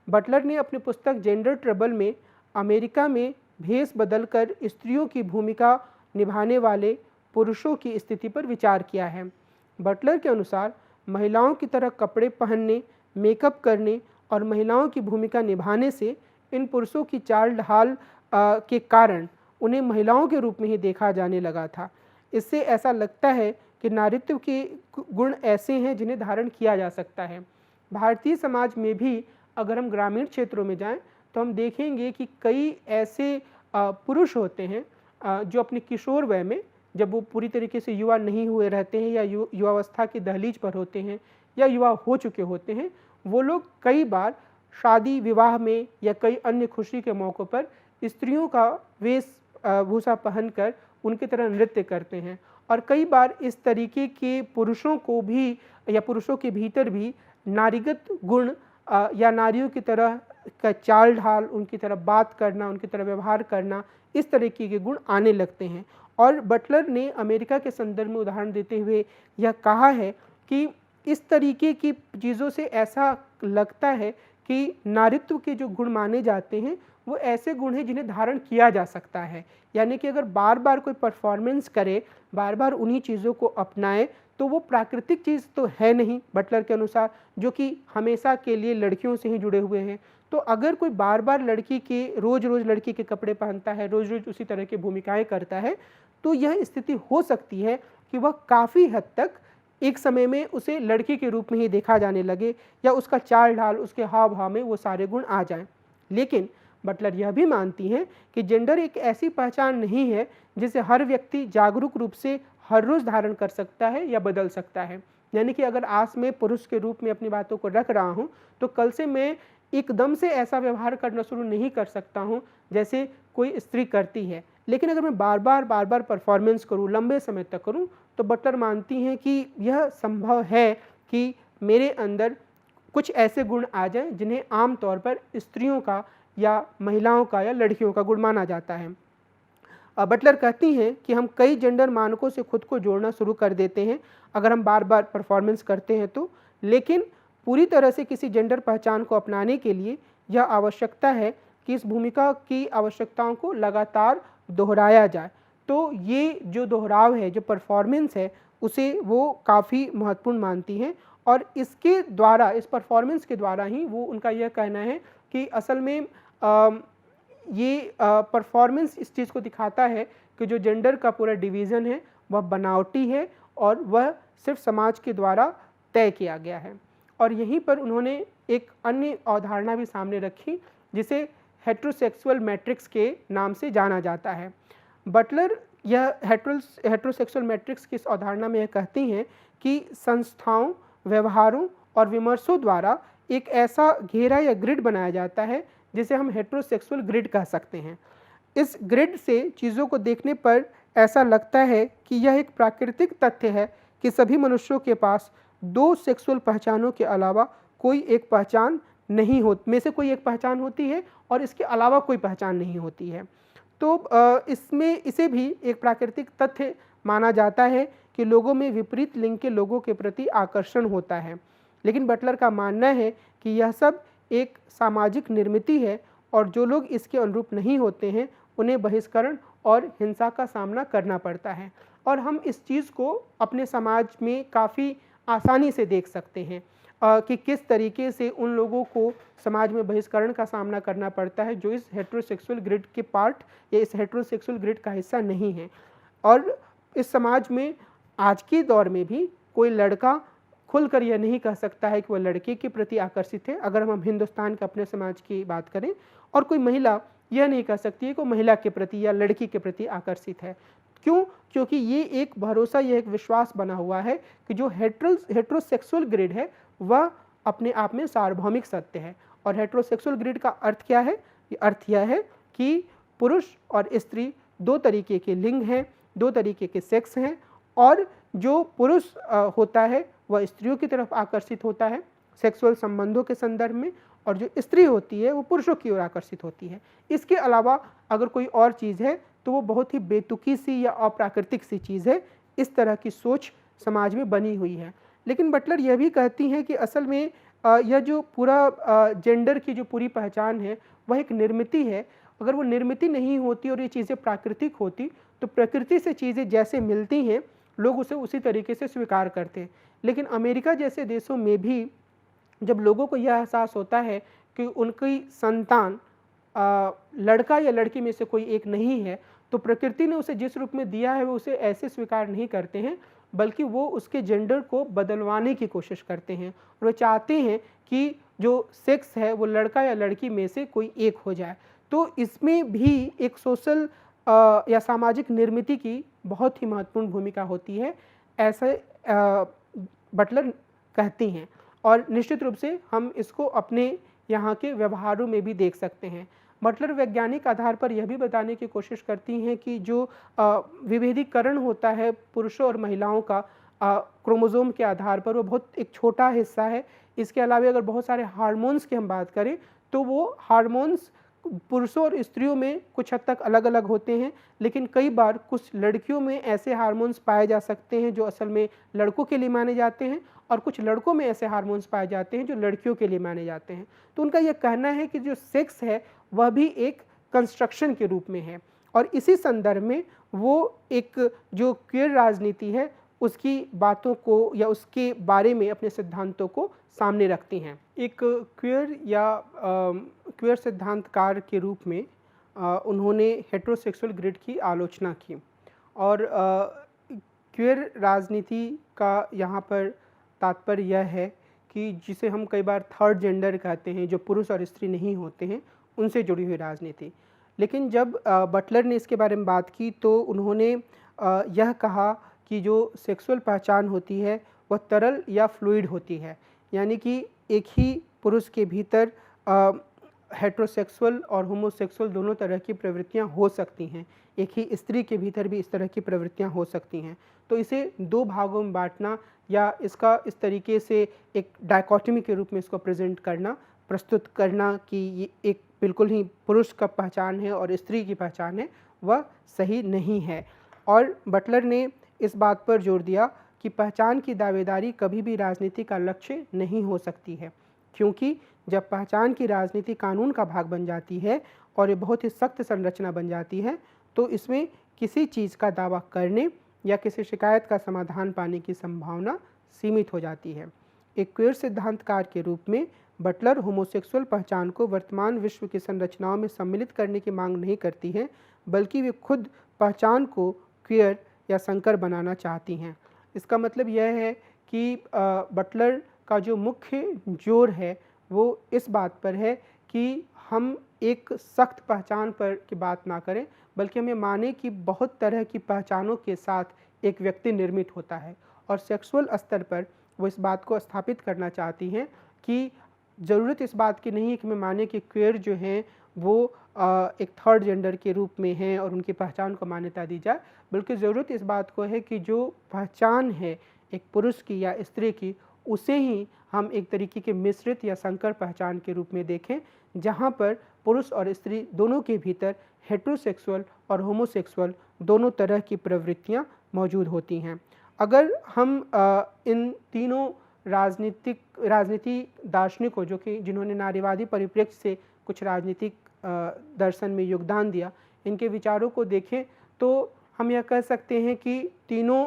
बटलर ने अपनी पुस्तक जेंडर ट्रबल में अमेरिका में भेष बदलकर स्त्रियों की भूमिका निभाने वाले पुरुषों की स्थिति पर विचार किया है। बटलर के अनुसार महिलाओं की तरह कपड़े पहनने, मेकअप करने और महिलाओं की भूमिका निभाने से इन पुरुषों की चाल ढाल के कारण उन्हें महिलाओं के रूप में ही देखा जाने लगा था। इससे ऐसा लगता है कि नारीत्व के गुण ऐसे हैं जिन्हें धारण किया जा सकता है। भारतीय समाज में भी अगर हम ग्रामीण क्षेत्रों में जाएं तो हम देखेंगे कि कई ऐसे पुरुष होते हैं जो अपने किशोर वय में, जब वो पूरी तरीके से युवा नहीं हुए रहते हैं या युवावस्था की दहलीज पर होते हैं या युवा हो चुके होते हैं, वो लोग कई बार शादी विवाह में या कई अन्य खुशी के मौक़ों पर स्त्रियों का वेशभूषा पहनकर उनकी तरह नृत्य करते हैं। और कई बार इस तरीके के पुरुषों को भी या पुरुषों के भीतर भी नारीगत गुण या नारियों की तरह का चाल ढाल, उनकी तरह बात करना, उनकी तरह व्यवहार करना, इस तरीके के गुण आने लगते हैं। और बटलर ने अमेरिका के संदर्भ में उदाहरण देते हुए यह कहा है कि इस तरीके की चीज़ों से ऐसा लगता है कि नारीत्व के जो गुण माने जाते हैं वो ऐसे गुण हैं जिन्हें धारण किया जा सकता है। यानी कि अगर बार बार कोई परफॉर्मेंस करे, बार बार उन्हीं चीज़ों को अपनाए, तो वो प्राकृतिक चीज़ तो है नहीं बटलर के अनुसार, जो कि हमेशा के लिए लड़कियों से ही जुड़े हुए हैं। तो अगर कोई बार बार लड़की के रोज़ रोज़ लड़की के कपड़े पहनता है, रोज़ रोज़ उसी तरह की भूमिकाएं करता है, तो यह स्थिति हो सकती है कि वह काफ़ी हद तक एक समय में उसे लड़की के रूप में ही देखा जाने लगे या उसका चाल ढाल, उसके हाव भाव में वो सारे गुण आ जाएं। लेकिन बटलर यह भी मानती हैं कि जेंडर एक ऐसी पहचान नहीं है जिसे हर व्यक्ति जागरूक रूप से हर रोज़ धारण कर सकता है या बदल सकता है। यानी कि अगर आज मैं पुरुष के रूप में अपनी बातों को रख रहा हूँ, तो कल से मैं एकदम से ऐसा व्यवहार करना शुरू नहीं कर सकता हूँ जैसे कोई स्त्री करती है। लेकिन अगर मैं बार बार परफॉर्मेंस करूँ, लंबे समय तक करूँ, तो बटलर मानती हैं कि यह संभव है कि मेरे अंदर कुछ ऐसे गुण आ जाएं जिन्हें आम तौर पर स्त्रियों का या महिलाओं का या लड़कियों का गुण माना जाता है। बटलर कहती हैं कि हम कई जेंडर मानकों से खुद को जोड़ना शुरू कर देते हैं अगर हम बार बार परफॉर्मेंस करते हैं तो, लेकिन पूरी तरह से किसी जेंडर पहचान को अपनाने के लिए यह आवश्यकता है कि इस भूमिका की आवश्यकताओं को लगातार दोहराया जाए। तो ये जो दोहराव है, जो परफॉर्मेंस है, उसे वो काफ़ी महत्वपूर्ण मानती हैं। और इसके द्वारा, इस परफॉर्मेंस के द्वारा ही वो, उनका यह कहना है कि असल में ये परफॉर्मेंस इस चीज़ को दिखाता है कि जो जेंडर का पूरा डिवीज़न है वह बनावटी है और वह सिर्फ समाज के द्वारा तय किया गया है। और यहीं पर उन्होंने एक अन्य अवधारणा भी सामने रखी जिसे हेट्रोसेक्सुअल मैट्रिक्स के नाम से जाना जाता है। बटलर यह हेट्रोसेक्सुअल मैट्रिक्स की इस अवधारणा में यह कहती हैं कि संस्थाओं, व्यवहारों और विमर्शों द्वारा एक ऐसा घेरा या ग्रिड बनाया जाता है जिसे हम हेट्रोसेक्सुअल ग्रिड कह सकते हैं। इस ग्रिड से चीज़ों को देखने पर ऐसा लगता है कि यह एक प्राकृतिक तथ्य है कि सभी मनुष्यों के पास दो सेक्सुअल पहचानों के अलावा कोई एक पहचान नहीं होती, में से कोई एक पहचान होती है और इसके अलावा कोई पहचान नहीं होती है। तो इसमें इसे भी एक प्राकृतिक तथ्य माना जाता है कि लोगों में विपरीत लिंग के लोगों के प्रति आकर्षण होता है। लेकिन बटलर का मानना है कि यह सब एक सामाजिक निर्मिति है और जो लोग इसके अनुरूप नहीं होते हैं उन्हें बहिष्करण और हिंसा का सामना करना पड़ता है। और हम इस चीज़ को अपने समाज में काफ़ी आसानी से देख सकते हैं कि किस तरीके से उन लोगों को समाज में बहिष्करण का सामना करना पड़ता है जो इस हेटेरोसेक्सुअल ग्रिड के पार्ट या इस हेटेरोसेक्सुअल ग्रिड का हिस्सा नहीं है। और इस समाज में आज के दौर में भी कोई लड़का खुलकर यह नहीं कह सकता है कि वह लड़के के प्रति आकर्षित है, अगर हम हिंदुस्तान के अपने समाज की बात करें, और कोई महिला यह नहीं कह सकती है कि महिला के प्रति या लड़की के प्रति आकर्षित है। क्यों? क्योंकि ये एक भरोसा, ये एक विश्वास बना हुआ है कि जो हेटेरोसेक्सुअल ग्रिड है वह अपने आप में सार्वभौमिक सत्य है। और हेटेरोसेक्सुअल ग्रिड का अर्थ क्या है? ये अर्थ यह है कि पुरुष और स्त्री दो तरीके के लिंग हैं, दो तरीके के सेक्स हैं, और जो पुरुष होता है वह स्त्रियों की तरफ आकर्षित होता है सेक्सुअल संबंधों के संदर्भ में, और जो स्त्री होती है वो पुरुषों की ओर आकर्षित होती है। इसके अलावा अगर कोई और चीज़ है तो वो बहुत ही बेतुकी सी या अप्राकृतिक सी चीज़ है। इस तरह की सोच समाज में बनी हुई है। लेकिन बटलर यह भी कहती हैं कि असल में यह जो पूरा जेंडर की जो पूरी पहचान है वह एक निर्मिति है। अगर वो निर्मिति नहीं होती और ये चीज़ें प्राकृतिक होती तो प्रकृति से चीज़ें जैसे मिलती हैं लोग उसे उसी तरीके से स्वीकार करते हैं। लेकिन अमेरिका जैसे देशों में भी जब लोगों को यह एहसास होता है कि उनकी संतान लड़का या लड़की में से कोई एक नहीं है, तो प्रकृति ने उसे जिस रूप में दिया है वो उसे ऐसे स्वीकार नहीं करते हैं, बल्कि वो उसके जेंडर को बदलवाने की कोशिश करते हैं। और वो चाहते हैं कि जो सेक्स है वो लड़का या लड़की में से कोई एक हो जाए। तो इसमें भी एक सोशल या सामाजिक निर्मिति की बहुत ही महत्वपूर्ण भूमिका होती है, ऐसे बटलर कहती हैं। और निश्चित रूप से हम इसको अपने यहाँ के व्यवहारों में भी देख सकते हैं। बटलर वैज्ञानिक आधार पर यह भी बताने की कोशिश करती हैं कि जो विभेदीकरण होता है पुरुषों और महिलाओं का क्रोमोसोम के आधार पर, वो बहुत एक छोटा हिस्सा है। इसके अलावा अगर बहुत सारे हार्मोन्स की हम बात करें तो वो हार्मोन्स पुरुषों और स्त्रियों में कुछ हद तक अलग अलग होते हैं, लेकिन कई बार कुछ लड़कियों में ऐसे हार्मोन्स पाए जा सकते हैं जो असल में लड़कों के लिए माने जाते हैं, और कुछ लड़कों में ऐसे हार्मोन्स पाए जाते हैं जो लड़कियों के लिए माने जाते हैं। तो उनका यह कहना है कि जो सेक्स है वह भी एक कंस्ट्रक्शन के रूप में है, और इसी संदर्भ में वो एक जो क्वेयर राजनीति है उसकी बातों को या उसके बारे में अपने सिद्धांतों को सामने रखती हैं। एक क्वेयर या क्वेयर सिद्धांतकार के रूप में उन्होंने हेटेरोसेक्सुअल ग्रिड की आलोचना की, और क्वेयर राजनीति का यहाँ पर तात्पर्य यह है कि जिसे हम कई बार थर्ड जेंडर कहते हैं, जो पुरुष और स्त्री नहीं होते हैं, उनसे जुड़ी हुई राजनीति। लेकिन जब बटलर ने इसके बारे में बात की तो उन्होंने यह कहा कि जो सेक्सुअल पहचान होती है वह तरल या फ्लूइड होती है, यानी कि एक ही पुरुष के भीतर हेटेरोसेक्सुअल और होमोसेक्सुअल दोनों तरह की प्रवृत्तियां हो सकती हैं, एक ही स्त्री के भीतर भी इस तरह की प्रवृत्तियां हो सकती हैं। तो इसे दो भागों में बांटना या इसका इस तरीके से एक डायकोटमी के रूप में इसको प्रेजेंट करना, प्रस्तुत करना कि ये एक बिल्कुल ही पुरुष का पहचान है और स्त्री की पहचान है, वह सही नहीं है। और बटलर ने इस बात पर जोर दिया कि पहचान की दावेदारी कभी भी राजनीति का लक्ष्य नहीं हो सकती है, क्योंकि जब पहचान की राजनीति कानून का भाग बन जाती है और ये बहुत ही सख्त संरचना बन जाती है तो इसमें किसी चीज़ का दावा करने या किसी शिकायत का समाधान पाने की संभावना सीमित हो जाती है। एक क्वेयर सिद्धांतकार के रूप में बटलर होमोसेक्सुअल पहचान को वर्तमान विश्व की संरचनाओं में सम्मिलित करने की मांग नहीं करती है, बल्कि वे खुद पहचान को क्वेयर या संकर बनाना चाहती हैं। इसका मतलब यह है कि बटलर का जो मुख्य जोर है वो इस बात पर है कि हम एक सख्त पहचान पर की बात ना करें, बल्कि हमें माने कि बहुत तरह की पहचानों के साथ एक व्यक्ति निर्मित होता है। और सेक्सुअल स्तर पर वो इस बात को स्थापित करना चाहती हैं कि ज़रूरत इस बात की नहीं है कि मैं माने कि क्वेयर जो हैं वो एक थर्ड जेंडर के रूप में हैं और उनकी पहचान को मान्यता दी जाए, बल्कि ज़रूरत इस बात को है कि जो पहचान है एक पुरुष की या स्त्री की, उसे ही हम एक तरीके के मिश्रित या संकर पहचान के रूप में देखें, जहाँ पर पुरुष और स्त्री दोनों के भीतर हेटेरोसेक्सुअल और होमोसेक्सुअल दोनों तरह की प्रवृत्तियाँ मौजूद होती हैं। अगर हम इन तीनों राजनीति दार्शनिकों जो कि जिन्होंने नारीवादी परिप्रेक्ष्य से कुछ राजनीतिक दर्शन में योगदान दिया, इनके विचारों को देखें तो हम यह कह सकते हैं कि तीनों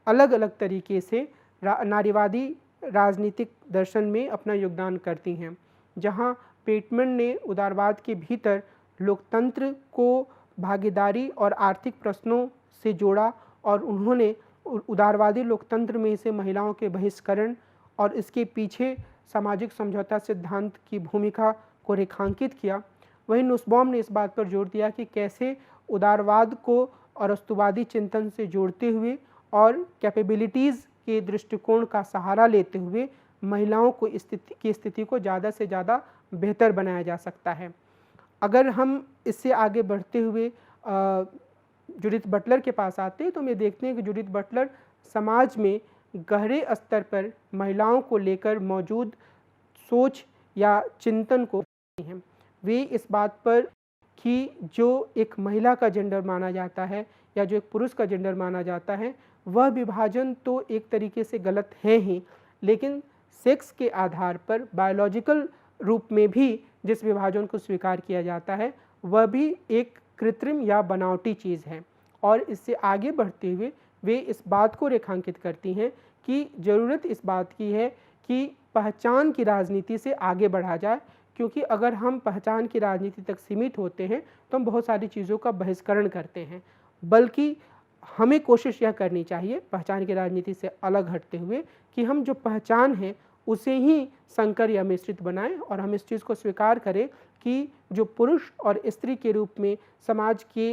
अलग अलग तरीके से नारीवादी राजनीतिक दर्शन में अपना योगदान करती हैं। जहां पेटमैन ने उदारवाद के भीतर लोकतंत्र को भागीदारी और आर्थिक प्रश्नों से जोड़ा और उन्होंने उदारवादी लोकतंत्र में से महिलाओं के बहिष्करण और इसके पीछे सामाजिक समझौता सिद्धांत की भूमिका को रेखांकित किया। वहीं नुसबॉम ने इस बात पर जोर दिया कि कैसे उदारवाद को अरस्तुवादी चिंतन से जोड़ते हुए और कैपेबिलिटीज़ के दृष्टिकोण का सहारा लेते हुए महिलाओं को स्थिति को ज़्यादा से ज़्यादा बेहतर बनाया जा सकता है। अगर हम इससे आगे बढ़ते हुए जूडिथ बटलर के पास आते हैं तो हम ये देखते हैं कि जूडिथ बटलर समाज में गहरे स्तर पर महिलाओं को लेकर मौजूद सोच या चिंतन को हैं। वे इस बात पर कि जो एक महिला का जेंडर माना जाता है या जो एक पुरुष का जेंडर माना जाता है, वह विभाजन तो एक तरीके से गलत है ही, लेकिन सेक्स के आधार पर बायोलॉजिकल रूप में भी जिस विभाजन को स्वीकार किया जाता है वह भी एक कृत्रिम या बनावटी चीज़ है। और इससे आगे बढ़ते हुए वे इस बात को रेखांकित करती हैं कि ज़रूरत इस बात की है कि पहचान की राजनीति से आगे बढ़ा जाए, क्योंकि अगर हम पहचान की राजनीति तक सीमित होते हैं तो हम बहुत सारी चीज़ों का बहिष्करण करते हैं। बल्कि हमें कोशिश यह करनी चाहिए पहचान की राजनीति से अलग हटते हुए कि हम जो पहचान है उसे ही संकर या मिश्रित बनाएं और हम इस चीज़ को स्वीकार करें कि जो पुरुष और स्त्री के रूप में समाज के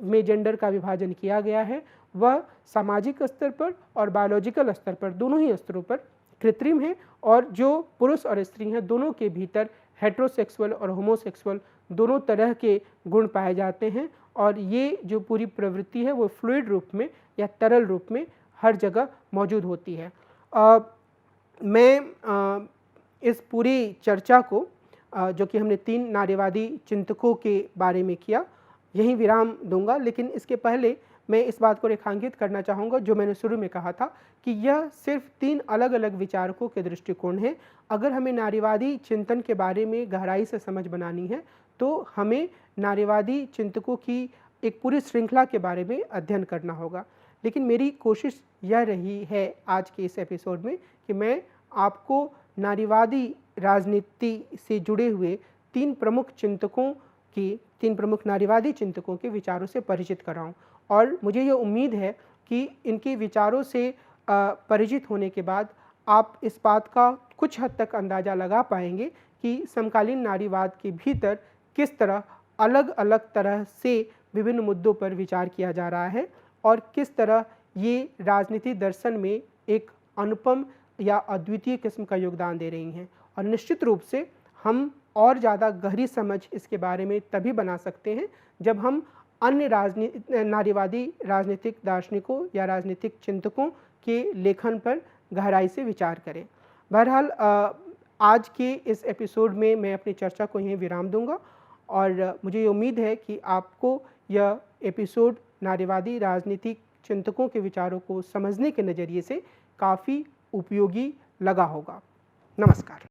में जेंडर का विभाजन किया गया है वह सामाजिक स्तर पर और बायोलॉजिकल स्तर पर दोनों ही स्तरों पर कृत्रिम है, और जो पुरुष और स्त्री हैं दोनों के भीतर हेटेरोसेक्सुअल और होमोसेक्सुअल दोनों तरह के गुण पाए जाते हैं, और ये जो पूरी प्रवृत्ति है वो फ्लूइड रूप में या तरल रूप में हर जगह मौजूद होती है। मैं इस पूरी चर्चा को जो कि हमने 3 नारीवादी चिंतकों के बारे में किया, यहीं विराम दूंगा। लेकिन इसके पहले मैं इस बात को रेखांकित करना चाहूँगा जो मैंने शुरू में कहा था कि यह सिर्फ 3 अलग अलग विचारकों के दृष्टिकोण हैं। अगर हमें नारीवादी चिंतन के बारे में गहराई से समझ बनानी है तो हमें नारीवादी चिंतकों की एक पूरी श्रृंखला के बारे में अध्ययन करना होगा। लेकिन मेरी कोशिश यह रही है आज के इस एपिसोड में कि मैं आपको नारीवादी राजनीति से जुड़े हुए 3 प्रमुख नारीवादी चिंतकों के विचारों से परिचित कराऊं, और मुझे ये उम्मीद है कि इनके विचारों से परिचित होने के बाद आप इस बात का कुछ हद तक अंदाज़ा लगा पाएंगे कि समकालीन नारीवाद के भीतर किस तरह अलग अलग तरह से विभिन्न मुद्दों पर विचार किया जा रहा है और किस तरह ये राजनीति दर्शन में एक अनुपम या अद्वितीय किस्म का योगदान दे रही हैं। और निश्चित रूप से हम और ज़्यादा गहरी समझ इसके बारे में तभी बना सकते हैं जब हम अन्य नारीवादी राजनीतिक दार्शनिकों या राजनीतिक चिंतकों के लेखन पर गहराई से विचार करें। बहरहाल आज के इस एपिसोड में मैं अपनी चर्चा को यहीं विराम दूंगा, और मुझे ये उम्मीद है कि आपको यह एपिसोड नारीवादी राजनीतिक चिंतकों के विचारों को समझने के नज़रिए से काफ़ी उपयोगी लगा होगा। नमस्कार।